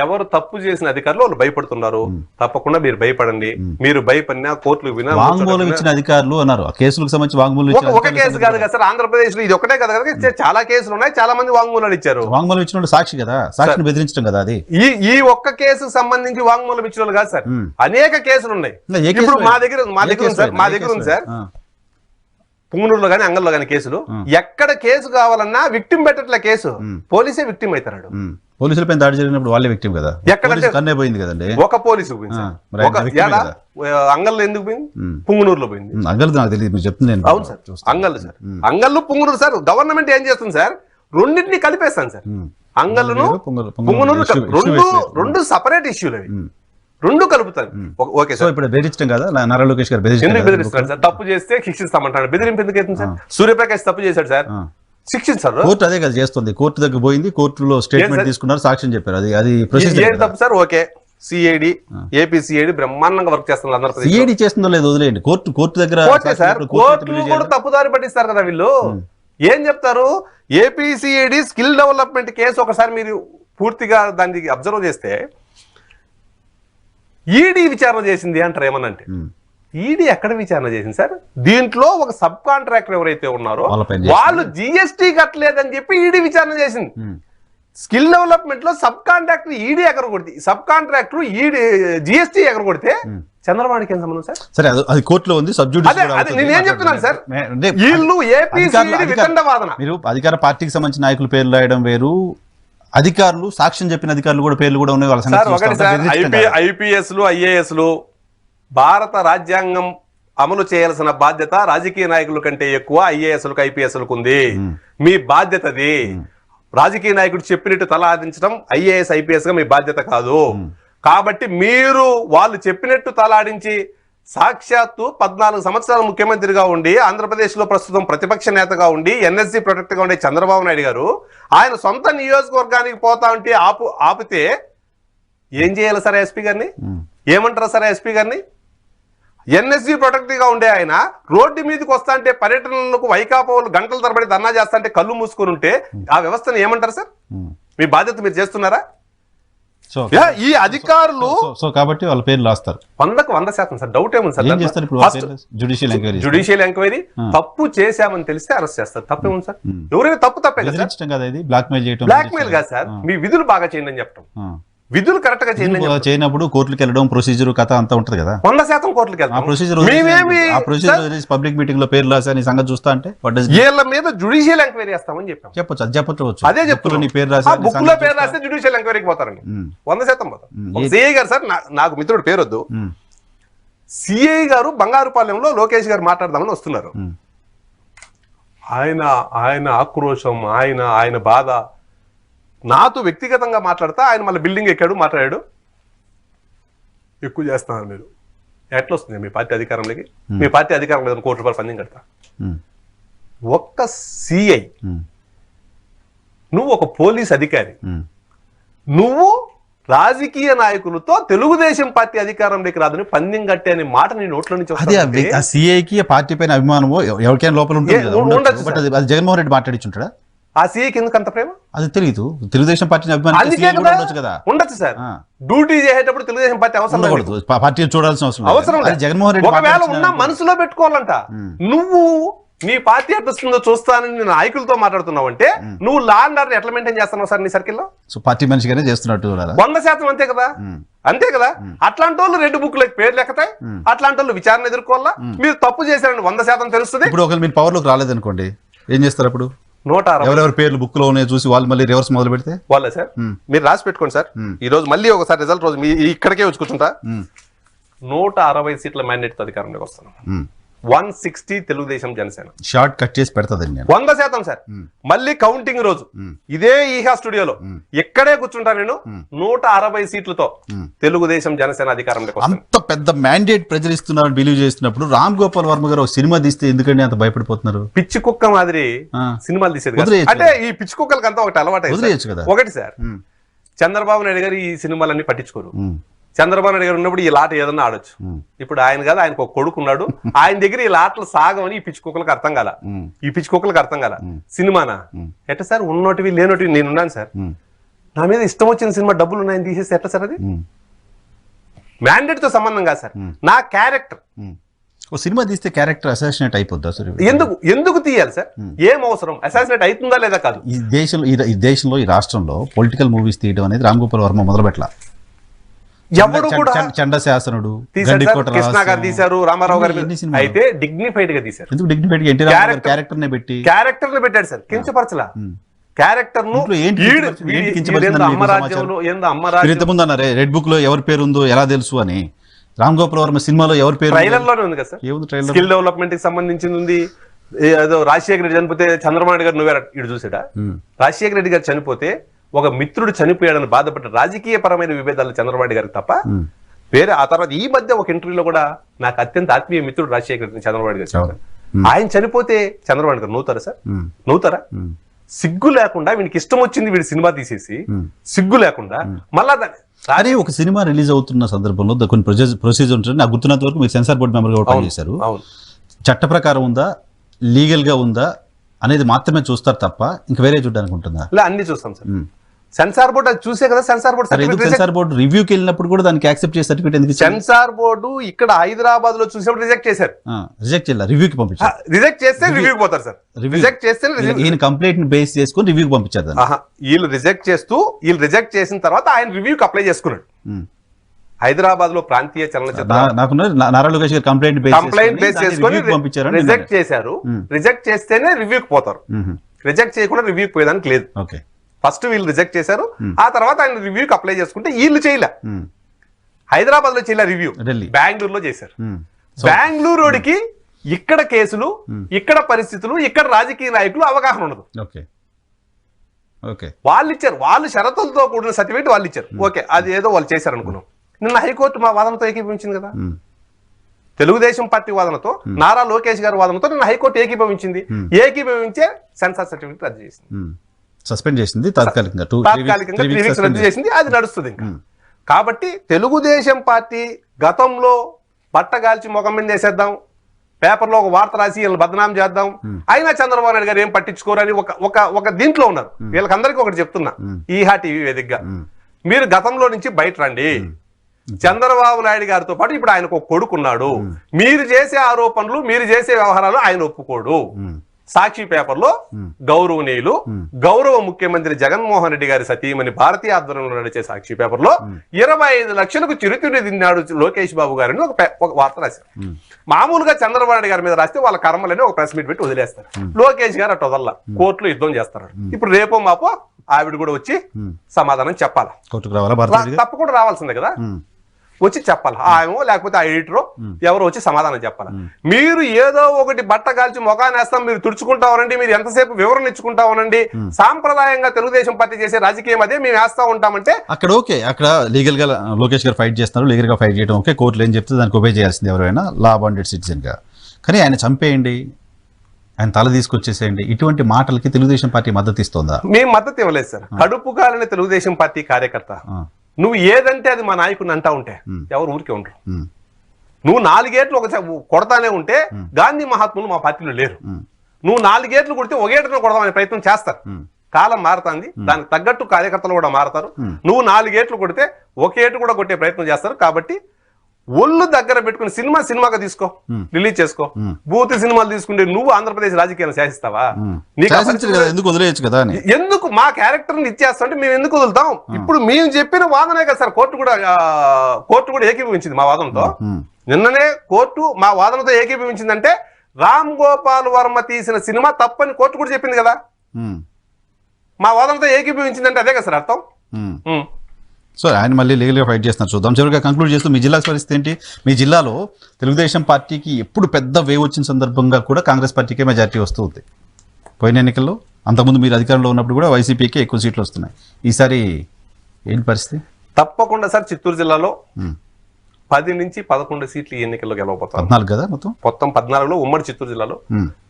ఎవరు తప్పు చేసిన అధికారులు వాళ్ళు భయపడుతున్నారు. తప్పకుండా మీరు భయపడండి. మీరు భయపడినా కోర్టులకు వినా వాంగ్మూలం ఇచ్చిన అధికారులు అన్నారు. ఆ కేసులకు సంబంధించి వాంగ్మూలం ఒక కేసు కాదు కదా సార్. ఆంధ్రప్రదేశ్ లో ఇది ఒకటే కదా కదా, చాలా కేసులు ఉన్నాయి. చాలా మంది వాంగ్మూలాలు ఇచ్చారు. వాంగ్మూలం ఇచ్చిన సాక్షి కదా, సాక్షిని బెదిరించడం కదా అది. ఈ ఒక్క కేసుకు సంబంధించి వాంగ్మూలం ఇచ్చిన వాళ్ళు కాదు సార్. అనేక కేసులు ఉన్నాయి. ఇప్పుడు మా దగ్గర ఉంది సార్. పుంగనూరులో గానీ అంగల్లో గానీ కేసులు. ఎక్కడ కేసు కావాలన్నా విక్టిమ్ పెట్టట్లే కేసు. పోలీసే విక్టిమ్ అవుతాడు. పోలీసుల పైన దాడి జరిగినప్పుడు వాళ్ళే విక్టిమ్ కదా. ఎక్కడంటే కన్నే పోయింది కదండి. ఒక పోలీసు పోయింది. అంగల్లో ఎందుకు పోయింది? పుంగనూరులో పోయింది. అంగళ్ళు నాకు తెలియదు, మీరు చెప్తుంది. అవును సార్, అంగళ్ళు సార్. అంగళ్ళు పుంగనూరు సార్. గవర్నమెంట్ ఏం చేస్తుంది సార్? రెండింటిని కలిపేస్తాను సార్. అంగళ్ళను పుంగనూరు రెండు సపరేట్ ఇష్యూలు అవి. రెండు కలుపుతాను. Okay sir. ఇప్పుడు బెదిరించడం కదా నారా లోకేష్ గారు ఎందుకు బెదిరిస్తాడు సార్? తప్పు చేస్తే శిక్షిస్తామంటాడు. బెదిరింపు ఎందుకు అవుతుంది సార్? సూర్యప్రకాష్ తప్పు చేశాడు సార్, శిక్షించారు. కోర్టు అదే కదా చేస్తుంది. కోర్టు దగ్గర పోయింది, కోర్టులో స్టేట్మెంట్ తీసుకున్నారు, సాక్ష్యం చెప్పారు. అది ప్రొసీజర్ తప్పు సార్. ఓకే, సిఐడి ఏపీసీఐడి బ్రహ్మాండంగా వర్క్ చేస్తున్నారు. ఆంధ్రప్రదేశ్ సిఐడి చేస్తుందో లేదు వదిలేయండి. కోర్టు దగ్గర కోర్టు కూడా తప్పుదారి పట్టిస్తారు కదా వీళ్ళు. ఏం చెప్తారు? ఏపీసీఐడి స్కిల్ డెవలప్మెంట్ కేసు ఒకసారి మీరు పూర్తిగా దాన్ని అబ్జర్వ్ చేస్తే ఈడీ విచారణ చేసింది అంటారు. ఏమనంటే ఈడీ ఎక్కడ విచారణ చేసింది సార్? దీంట్లో ఒక సబ్ కాంట్రాక్టర్ ఎవరైతే ఉన్నారో వాళ్ళు జిఎస్టీ కట్టలేదని చెప్పి ఈడీ విచారణ చేసింది. స్కిల్ డెవలప్మెంట్ లో సబ్ కాంట్రాక్టర్ ఈడీ ఎక్కడ కొడితే, సబ్ కాంట్రాక్టర్ ఈడీ జిఎస్టీ ఎక్కడ కొడితే చంద్రబాబుకి ఏం సంబంధం సార్? సరే, అది కోర్టులో ఉంది. నేనేం చెప్తున్నాను సార్, వీళ్ళు ఏపీసీఐడి వితండవాదన. మీరు అధికార పార్టీకి సంబంధించిన నాయకుల పేర్లు రాయడం వేరు, అధికారులు సాక్ష్యం చెప్పిన అధికారులు కూడా పేర్లు కూడా ఉన్నాయి. ఐపీఎస్లు ఐఏఎస్లు భారత రాజ్యాంగం అమలు చేయాల్సిన బాధ్యత రాజకీయ నాయకుల కంటే ఎక్కువ ఐఏఎస్లకు ఐపీఎస్లకు ఉంది. మీ బాధ్యతది. రాజకీయ నాయకుడు చెప్పినట్టు తల ఆడించడం ఐఏఎస్ ఐపీఎస్ గా మీ బాధ్యత కాదు. కాబట్టి మీరు వాళ్ళు చెప్పినట్టు తలాడించి సాక్షాత్తు 14 సంవత్సరాలు ముఖ్యమంత్రిగా ఉండి ఆంధ్రప్రదేశ్ లో ప్రస్తుతం ప్రతిపక్ష నేతగా ఉండి ఎన్ఎస్సీ ప్రొటెక్ట్ గా ఉండే చంద్రబాబు నాయుడు గారు ఆయన సొంత నియోజకవర్గానికి పోతా ఉంటే ఆపితే ఏం చేయాలి సార్? ఎస్పీ గారిని ఏమంటారు సార్? ఎస్పీ గారిని ఎన్ఎస్సీ ప్రొటెక్ట్ గా ఉండే ఆయన రోడ్డు మీదకి వస్తా అంటే పర్యటనలకు వైకాపాలు గంటల తరబడి ధర్నా చేస్తా అంటే కళ్ళు మూసుకొని ఉంటే ఆ వ్యవస్థను ఏమంటారు సార్? మీ బాధ్యత మీరు చేస్తున్నారా? ఈ అధికారులు కాబట్టి వాళ్ళ పేర్లు రాస్తారు. 100% సార్. డౌట్ ఏముంది సార్? Judicial enquiry. తప్పు చేశామని తెలిస్తే అరెస్ట్ చేస్తారు. తప్పేముంది సార్? ఎవరైనా తప్పే కదా. బ్లాక్ మెయిల్ కాదు సార్. మీ విధులు బాగా చేయండి అని చెప్పడం. విధులు కరెక్ట్ గా చేయండి. చేయనప్పుడు కోర్టులకు వెళ్ళడం ప్రొసీజర్ కథ అంతా ఉంటది కదా, 100% కోర్టులకు ఆ వెళ్తాం. ప్రొసీజర్ మేమేమి పబ్లిక్ మీటింగ్ లో పేర్లు రాసి నీ సంగతి చూస్తా అంటే వీళ్ళ మీద జుడిషియల్ ఎంక్వైరీ చేస్తామని చెప్పాం. చెప్పొచ్చు, అది చెప్పవచ్చు. అదే చెప్తున్నా, నీ పేరు రాసి బుక్ లో పేరు రాస్తే జుడిషియల్ ఎంక్వైరీకి పోతారండి. 100% పోతారు. సిఐ గారు సార్, నాకు మిత్రుడు పేరు వద్దు, సిఐ గారు బంగారుపాలెంలో లోకేష్ గారు మాట్లాడదామని వస్తున్నారు. ఆయన ఆక్రోశం, ఆయన బాధ నాతో వ్యక్తిగతంగా మాట్లాడతా, ఆయన మళ్ళీ బిల్డింగ్ ఎక్కాడు, మాట్లాడాడు, ఎక్కువ చేస్తున్నారు మీరు, ఎట్లా వస్తుంది మీ పార్టీ అధికారంలోకి, మీ పార్టీ అధికారం లేదని ₹1 కోటి పందెం కడతా. ఒక్క సిఐ, నువ్వు ఒక పోలీస్ అధికారి, నువ్వు రాజకీయ నాయకులతో తెలుగుదేశం పార్టీ అధికారంలోకి రాదని పందెం కట్టే అనే మాట నీ నోట్ల నుంచి వస్తుంది. ఆ సిఐకి పార్టీ పైన అభిమానమో ఎవరికైనా లోపల ఉంటుంది. అది జగన్మోహన్ రెడ్డి మాట్లాడించుంటాడా? ఆ సీఐకి ఎందుకు అంత ప్రేమ? అది తెలియదు. తెలుగుదేశం పార్టీని అభిమానించవచ్చు కదా. ఉండొచ్చు సార్, డ్యూటీ చేసేటప్పుడు తెలుగుదేశం పార్టీ అవసరం లేదు, పార్టీ చూడాల్సిన అవసరం లేదు. జగన్మోహన్ రెడ్డి ఒకవేళ ఉన్నా మనసులో పెట్టుకోవాలంట. నువ్వు నీ పార్టీ ఎట్లొస్తుందో చూస్తానని నాయకులతో మాట్లాడుతున్నావు అంటే నువ్వు లా అండ్ ఆర్డర్ ఎట్లా మెయింటైన్ చేస్తున్నావు సార్ నీ సర్కిల్లో? సో పార్టీ మనిషిగానే చేస్తున్నట్టు 100% అంతే కదా, అంతే కదా. అట్లాంటి వాళ్ళు రెడ్ బుక్ లో పేర్లు ఎక్కతాయి, అట్లాంటి వాళ్ళు విచారణ ఎదుర్కోవాలా. మీరు తప్పు చేశారని 100% తెలుస్తుంది. ఇప్పుడు ఒకవేళ మీరు పవర్ లోకి రాలేదనుకోండి, ఏం చేస్తారు అప్పుడు? 160 ఎవరెవరి పేర్లు బుక్ లో ఉన్నాయి చూసి వాళ్ళు మళ్ళీ రివర్స్ మొదలు పెడితే వాళ్ళే సార్. మీరు రాసి పెట్టుకోండి సార్, ఈ రోజు మళ్ళీ ఒకసారి రిజల్ట్ రోజు ఇక్కడికే వచ్చి కూర్చుంటా. 160 సీట్ల మ్యాండేట్ అధికారంలోకి వస్తున్నాం. 160 తెలుగుదేశం జనసేన షార్ట్ కట్ చేసి పెడతాదండి. 100% సార్. మళ్ళీ కౌంటింగ్ రోజు ఇదే ఈహా స్టూడియోలో ఎక్కడే కూర్చుంటా నేను. 160 సీట్లతో తెలుగుదేశం జనసేన అధికారంలోకి వస్తుంది. అంత పెద్ద మ్యాండేట్ ప్రజలు ఇస్తున్నారని బిలీవ్ చేస్తున్నప్పుడు రామ్ గోపాల్ వర్మ గారు ఒక సినిమా తీస్తే ఎందుకండి అంత భయపడిపోతున్నారు? పిచ్చి కుక్క మాదిరి సినిమాలు తీసేది అంటే ఈ పిచ్చి కుక్కలకి అంతా ఒకటి అలవాటు కదా. ఒకటి సార్, చంద్రబాబు నాయుడు గారు ఈ సినిమాలన్నీ పట్టించుకోరు. చంద్రబాబు నాయుడు గారు ఉన్నప్పుడు ఈ లాట ఏదన్నా ఆడొచ్చు. ఇప్పుడు ఆయన కాదు, ఆయనకు ఒక కొడుకు ఉన్నాడు, ఆయన దగ్గర ఈ లాటలు సాగమని ఈ పిచ్చి కుక్కలకు అర్థం కాల. ఈ పిచ్చి కుక్కలకు అర్థం కాల. సినిమానా ఎట్లా సార్, ఉన్నోటివి లేనోటివి నేనున్నాను సార్, నా మీద ఇష్టం వచ్చిన సినిమా డబ్బులు ఉన్నాయని తీసేస్తే ఎట్లా సార్? అది మ్యాండేట్ తో సంబంధం కాదు సార్, నా క్యారెక్టర్. ఓ సినిమా తీస్తే క్యారెక్టర్ అసాసినేట్ అయిపోద్దా సార్? ఎందుకు తీయాలి సార్? ఏం అవసరం? అసాసినేట్ అవుతుందా లేదా కాదు. ఈ దేశంలో ఈ రాష్ట్రంలో పొలిటికల్ మూవీస్ తీయడం అనేది రామ్ గోపాల్ వర్మ మొదలుపెట్టాల. ఎవరు కూడా చండశాసనుడు, కృష్ణ గారు తీశారు, రామారావు గారు అయితే డిగ్నిఫైడ్ గా తీశారు. ఎందుకు డిగ్నిఫైడ్? క్యారెక్టర్ ని పెట్టాడు సార్, కించపరచలా క్యారెక్టర్ ను. ఇంతకుముందు అన్నారు రెడ్ బుక్ లో ఎవరి పేరు ఉందో ఎలా తెలుసు అని. రామ్ గోపాల్ వర్మ సినిమాలో ఎవరి పేరు? ట్రైలర్ లోనే ఉంది కదా సార్. స్కిల్ డెవలప్మెంట్ కి సంబంధించింది ఉంది. ఏదో రాజశేఖర రెడ్డి చనిపోతే చంద్రబాబు నాయుడు గారు నువ్వే ఇటు చూసాడా? రాజశేఖర రెడ్డి గారు చనిపోతే ఒక మిత్రుడు చనిపోయాడని బాధపడ్డ రాజకీయ పరమైన విభేదాలు చంద్రబాబు నాయుడు గారికి తప్ప వేరే. ఆ తర్వాత ఈ మధ్య ఒక ఇంటర్వ్యూలో కూడా నాకు అత్యంత ఆత్మీయ మిత్రుడు రాజశేఖర రెడ్డి చంద్రబాబు నాయుడు గారు చెప్పారు. ఆయన చనిపోతే చంద్రబాబు నాయుడు గారు నవ్వుతారా సార్? నవ్వుతారా? సిగ్గు లేకుండా వీడికి ఇష్టం వచ్చింది వీడి సినిమా తీసేసి సిగ్గు లేకుండా మళ్ళా అదే ఒక సినిమా రిలీజ్ అవుతున్న సందర్భంలో కొన్ని ప్రొసీజర్ ఉంటుంది. నాకు గుర్తున్నంత వరకు మీరు సెన్సార్ బోర్డు మెంబర్గా ఓపెన్ చేశారు. చట్ట ప్రకారం ఉందా, లీగల్ గా ఉందా అనేది మాత్రమే చూస్తారు తప్ప ఇంకా వేరే చూడడానికి ఉంటుందా? అన్ని చూస్తాం సార్. సెన్సార్ బోర్డు అది చూసే కదా సెన్సార్ బోర్డు. సెన్సార్ బోర్డు రివ్యూకి వెళ్ళినప్పుడు కూడా దానికి యాక్సెప్ట్ చేసే సర్టిఫికేట్ ఎందుకు? సెన్సార్ బోర్డు ఇక్కడ హైదరాబాద్ లో చూసినప్పుడు రిజెక్ట్ చేశారు. రిజెక్ట్ చేయాలి, రివ్యూకి పంపించారు. రిజెక్ట్ చేస్తే రివ్యూకి పోతారు సార్. రిజెక్ట్ చేస్తే ఈయన కంప్లైంట్ ని బేస్ చేసుకుని రివ్యూకి పంపించారు. వీళ్ళు రిజెక్ట్ చేసిన తర్వాత ఆయన రివ్యూకి అప్లై చేసుకున్నాడు. హైదరాబాద్ లో ప్రాంతీయ చలనచిత్ర నారా లోకేష్ గారు కంప్లైంట్ బేస్ చేసుకుని పంపించారు. రిజెక్ట్ చేశారు. రిజెక్ట్ చేస్తేనే రివ్యూకి పోతారు. రిజెక్ట్ చేయకుండా రివ్యూకి పోయేదానికి లేదు. ఫస్ట్ వీళ్ళు రిజెక్ట్ చేశారు, ఆ తర్వాత ఆయన రివ్యూకి అప్లై చేసుకుంటే వీళ్ళు చేయలే. హైదరాబాద్ లో చేయలే రివ్యూ, బెంగళూరులో చేశారు. బెంగళూరుకి ఇక్కడ కేసులు, ఇక్కడ పరిస్థితులు, ఇక్కడ రాజకీయ నాయకులు అవగాహన ఉండదు. వాళ్ళు ఇచ్చారు, వాళ్ళు షరతులతో కూడిన సర్టిఫికేట్ వాళ్ళు ఇచ్చారు. ఓకే, అది ఏదో వాళ్ళు చేశారు అనుకున్నాం. నిన్న హైకోర్టు మా వాదనతో ఏకీభవించింది కదా. తెలుగుదేశం పార్టీ వాదనతో, నారా లోకేష్ గారి వాదనతో నిన్న హైకోర్టు ఏకీభవించింది. ఏకీభవించే సెన్సార్ సర్టిఫికేట్ రద్దు చేసింది, సస్పెండ్ చేసింది తాత్కాలికంగా 3 వీక్స్ రద్దు చేసింది. అది నడుస్తుంది ఇంకా. కాబట్టి తెలుగుదేశం పార్టీ గతంలో బట్టగాల్చి ముఖం మీద వేసేద్దాం, పేపర్లో ఒక వార్త రాసి వీళ్ళని బదనాం చేద్దాం, అయినా చంద్రబాబు నాయుడు గారు ఏం పట్టించుకోరని ఒక దీంట్లో ఉన్నారు. వీళ్ళకందరికీ ఒకటి చెప్తున్నా, ఈహా టీవీ వేదికగా, మీరు గతంలో నుంచి బయట రండి. చంద్రబాబు నాయుడు గారితో పాటు ఇప్పుడు ఆయనకు ఒక కొడుకున్నాడు. మీరు చేసే ఆరోపణలు, మీరు చేసే వ్యవహారాలు ఆయన ఒప్పుకోడు. సాక్షి పేపర్లో గౌరవనీయులు గౌరవ ముఖ్యమంత్రి జగన్మోహన్ రెడ్డి గారి సతీమణి భారతీయ ఆధ్వర్యంలో నడిచే సాక్షి పేపర్లో 25 లక్షలకు చిరుతిడి తిన్నాడు లోకేష్ బాబు గారిని ఒక వార్త రాశారు. మామూలుగా చంద్రబాబు నాయుడు గారి మీద రాస్తే వాళ్ళ కర్మలని ఒక ప్రెస్ మీట్ పెట్టి వదిలేస్తారు. లోకేష్ గారు అటు వదల్లా, కోర్టులో యుద్ధం చేస్తారు. ఇప్పుడు రేపో మాపో ఆవిడ కూడా వచ్చి సమాధానం చెప్పాలా, తప్పకుండా రావాల్సిందే కదా, వచ్చి చెప్పాలి. ఆయమో లేకపోతే ఆ ఎడిటరో ఎవరో వచ్చి సమాధానం చెప్పాలి. మీరు ఏదో ఒకటి బట్ట కాల్చి మొఖానేస్తాం, మీరు తుడుచుకుంటా ఉనండి, మీరు ఎంతసేపు వివరణ ఇచ్చుకుంటా ఉనండి, సాంప్రదాయంగా తెలుగుదేశం పార్టీ చేసే రాజకీయం అదే, మేము వేస్తా ఉంటామంటే అక్కడ ఓకే. అక్కడ లీగల్ గా లోకేష్ గారు ఫైట్ చేస్తున్నారు, లీగల్ గా ఫైట్ చేయడం ఓకే, కోర్టులు ఏం చెప్తే దానికి ఒబే చేయాల్సింది ఎవరైనా లా అబాండెడ్ సిటిజన్ గా. కానీ ఆయన చంపేయండి, ఆయన తల తీసుకొచ్చేసేయండి, ఇటువంటి మాటలకి తెలుగుదేశం పార్టీ మద్దతు ఇస్తోందా? మేము మద్దతు ఇవ్వలేదు సార్. కడుపు కాలని తెలుగుదేశం పార్టీ కార్యకర్త నువ్వు ఏదంటే అది మా నాయకుడిని అంటా ఉంటే ఎవరు ఊరికే ఉండరు. నువ్వు 4 ఏట్లు ఒక కొడతానే ఉంటే గాంధీ మహాత్ములు మా పార్టీలో లేరు. నువ్వు 4 ఏట్లు కొడితే ఒక ఏటను కొడదామనే ప్రయత్నం చేస్తారు. కాలం మారుతుంది, దానికి తగ్గట్టు కార్యకర్తలు కూడా మారుతారు. నువ్వు 4 ఏట్లు కొడితే ఒక ఏటు కూడా కొట్టే ప్రయత్నం చేస్తారు. కాబట్టి ఒళ్ళు దగ్గర పెట్టుకుని సినిమాగా తీసుకో, రిలీజ్ చేసుకో. బూతి సినిమాలు తీసుకుంటే నువ్వు ఆంధ్రప్రదేశ్ రాజకీయాలను శాసిస్తావా? ఎందుకు వదిలేయచ్చు కదా? ఎందుకు మా క్యారెక్టర్ ని ఇచ్చేస్తాంటే మేము ఎందుకు వదులుతాం? ఇప్పుడు మేము చెప్పిన వాదనే కదా సార్ కోర్టు కూడా ఏకీభవించింది మా వాదనతో. నిన్ననే కోర్టు మా వాదనతో ఏకీభవించిందంటే రామ్ గోపాల్ వర్మ తీసిన సినిమా తప్పని కోర్టు కూడా చెప్పింది కదా. మా వాదనతో ఏకీభవించిందంటే అదే కదా సార్ అర్థం. సో ఆయన మళ్ళీ లీగల్గా ఫైట్ చేస్తున్నారు. చూద్దాం. చివరిగా కంక్లూడ్ చేస్తూ మీ జిల్లా పరిస్థితి ఏంటి? మీ జిల్లాలో తెలుగుదేశం పార్టీకి ఎప్పుడు పెద్ద వేవ్ వచ్చిన సందర్భంగా కూడా కాంగ్రెస్ పార్టీకే మెజారిటీ వస్తూ ఉంది. పోయిన ఎన్నికల్లో అంతకుముందు మీరు అధికారంలో ఉన్నప్పుడు కూడా వైసీపీకే ఎక్కువ సీట్లు వస్తున్నాయి. ఈసారి ఏంటి పరిస్థితి? తప్పకుండా సార్ చిత్తూరు జిల్లాలో 10 నుంచి 11 సీట్లు ఎన్నికల్లో గెలవబోతారు. 14 కదా మొత్తం 14లో ఉమ్మడి చిత్తూరు జిల్లాలో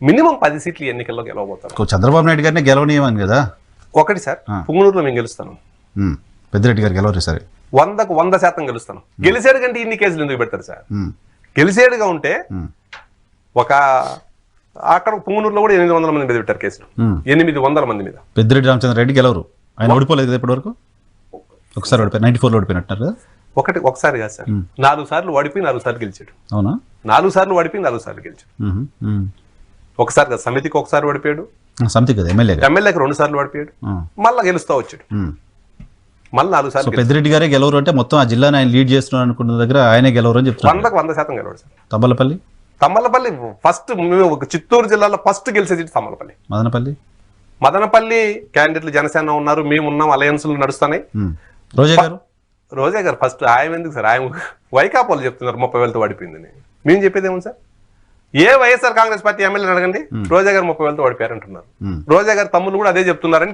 మినిమం 10 సీట్లు ఎన్నికల్లో గెలవబోతారు. చంద్రబాబు నాయుడు గారినే గెలవనీయమని కదా. ఒకటి సార్, పుంగనూరులో మేము గెలుస్తాను. పెద్దిరెడ్డి గారు గెలవరు సరే, 100కు 100% గెలుస్తాను. గెలిచేడు కంటే ఇన్ని కేసులు ఎందుకు పెడతారు సార్? గెలిచేడుగా ఉంటే అక్కడ పుంగనూరులో కూడా 800 మంది మీద పెట్టారు కేసులు. 800 మంది మీద. పెద్దిరెడ్డి రామచంద్రరెడ్డి గెలవరు, ఆయన ఓడిపోలేదు కదా ఇప్పటి వరకు. ఒకసారి ఓడిపోయి 94లో ఓడిపోయినట్టున్నారు కదా. ఒకసారి కాదు సార్, 4 సార్లు ఓడిపోయి 4 సార్లు గెలిచాడు. అవునా? 4 సార్లు ఓడిపోయి 4 సార్లు గెలిచాడు. ఒకసారి కదా, సమితికి ఒకసారి ఓడిపోయాడు. సమితి కదా, ఎమ్మెల్యేకి 2 సార్లు ఓడిపోయాడు. మళ్ళా గెలుస్తా వచ్చాడు. మళ్ళీ 4 సార్లు. పెద్దిరెడ్డి గారే గెలవరు అంటే మొత్తం ఆ జిల్లాని ఆయన లీడ్ చేస్తున్నారు అనుకున్న దగ్గర ఆయనే గెలవరు అని చెప్తున్నారు. 100కు 100% గెలవడు సార్. తమ్మలపల్లి ఫస్ట్ చిత్తూరు జిల్లాలో ఫస్ట్ గెలిచే సీట్ తమ్మలపల్లి. మదనపల్లి క్యాండిడేట్లు జనసేన ఉన్నారు, మేము ఉన్నాం, అలయన్స్లు నడుస్తున్నాయి. రోజా గారు ఫస్ట్. ఆయన ఎందుకు సార్? ఆయన వైకాపాలు చెప్తున్నారు 30,000తో పడిపోయిందని. మేము చెప్పేది ఏమో సార్, ఏ వైఎస్ఆర్ కాంగ్రెస్ పార్టీ ఎమ్మెల్యేని అడగండి, రోజా గారు 30,000తో ఓడిపోయారు అంటున్నారు. రోజా గారి తమ్ముళ్ళు కూడా అదే చెప్తున్నారని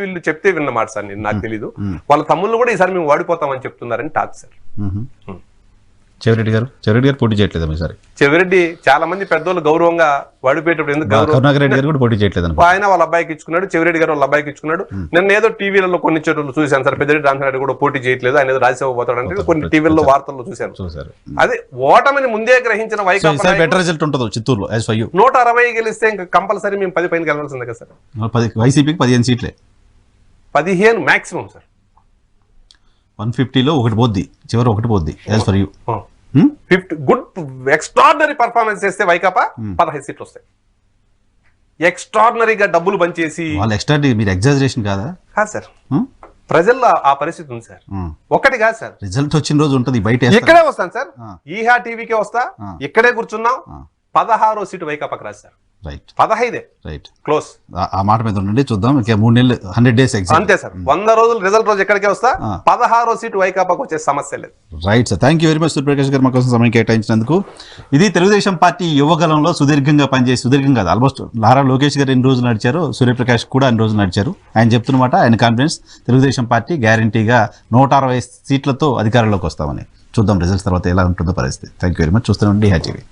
వీళ్ళు చెప్తే విన్నమాట సార్. నేను నాకు తెలీదు. వాళ్ళ తమ్ముళ్ళు కూడా ఈసారి మేము ఓడిపోతామని చెప్తున్నారని టాక్ సార్. చెవిరెడ్డి గారు పోటీ చేయట్లేదు ఈసారి. చెవిరెడ్డి చాలా మంది పెద్దోళ్ళు గౌరవంగా వాడిపోయేటప్పుడు ఎందుకు కరుణాకర్ రెడ్డి గారు కూడా పోటీ చేయట్లేదు. ఆయన వాళ్ళ అబ్బాయికి ఇచ్చుకున్నాడు, చెవిరెడ్డి గారు వాళ్ళ అబ్బాయికి ఇచ్చుకున్నాడు. నేను ఏదో టీవీలలో కొన్ని చోట్ల చూశాను సార్, పెద్దిరెడ్డి రామచంద్రరెడ్డి కూడా పోటీ చేయట్లేదు, ఆయన ఏదో రాజ్యసభ పోతాడు అంటే కొన్ని టీవీల్లో వార్తల్లో చూశారు. అదే ఓటమిని ముందే గ్రహించిన వైకాపా బెటర్ రిజల్ట్ ఉంటుంది చిత్తూరులో. 160 గెలిస్తే ఇంకా కంపల్సరీ మేము 10 పైన గెలవాల్సిందే కదా సార్. వైసీపీకి 15 సీట్లే, 15 మాక్సిమం సార్. 150లో ఒకటి పోద్ది, చివరి ఒకటి పోద్ది. As for you 50 good extraordinary performance చేస్తే వైకాపా 15 సీట్లు వస్తాయి. ఎక్స్ట్రాడినరీగా డబ్బులు బంచేసి మీరు ఎగ్జాజరేషన్ కాదా? కాదు సార్, ప్రజల్లో ఆ పరిస్థితి ఉంది సార్. ఒకటి కాదు సార్, రిజల్ట్ వచ్చిన రోజు ఉంటుంది, బయట ఇక్కడే వస్తాను సార్, ఈహా టీవీకే వస్తా, ఇక్కడే కూర్చున్నాం. 16వ సీటు వైకాపాకి రాదు సార్. Right, 15 right, close. ఆ మాట మీద ఉండండి, చూద్దాం. 3 నెలలు 100 డేస్ ఎగ్జామ్ అంతే సార్. 100 రోజులు రిజల్ట్ రోజు ఎక్కడికే వస్తా. 16వ సీటు వైకాపాకు వచ్చే సమస్య లేదు. Right sir, thank you very much Suryaprakash గారు మా కోసం సమయం కేటాయించినందుకు. ఇది తెలుగుదేశం పార్టీ యువగలంలో సుదీర్ఘంగా పనిచేసి, సుదీర్ఘంగా కాదు, ఆల్మోస్ట్ నారా లోకేష్ గారు 2 రోజులు నడిచారు, సూర్యప్రకాష్ కూడా 2 రోజులు నడిచారు. ఆయన చెప్తున్నమాట, ఆయన కాన్ఫిడెన్స్ తెలుగుదేశం పార్టీ గ్యారంటీగా 160 సీట్లతో అధికారంలోకి వస్తామని. చూద్దాం రిజల్ట్స్ తర్వాత ఎలా ఉంటుందో పరిస్థితి. Thank you very much. చూస్తూనే ఉండండి ఈహా టీవీ.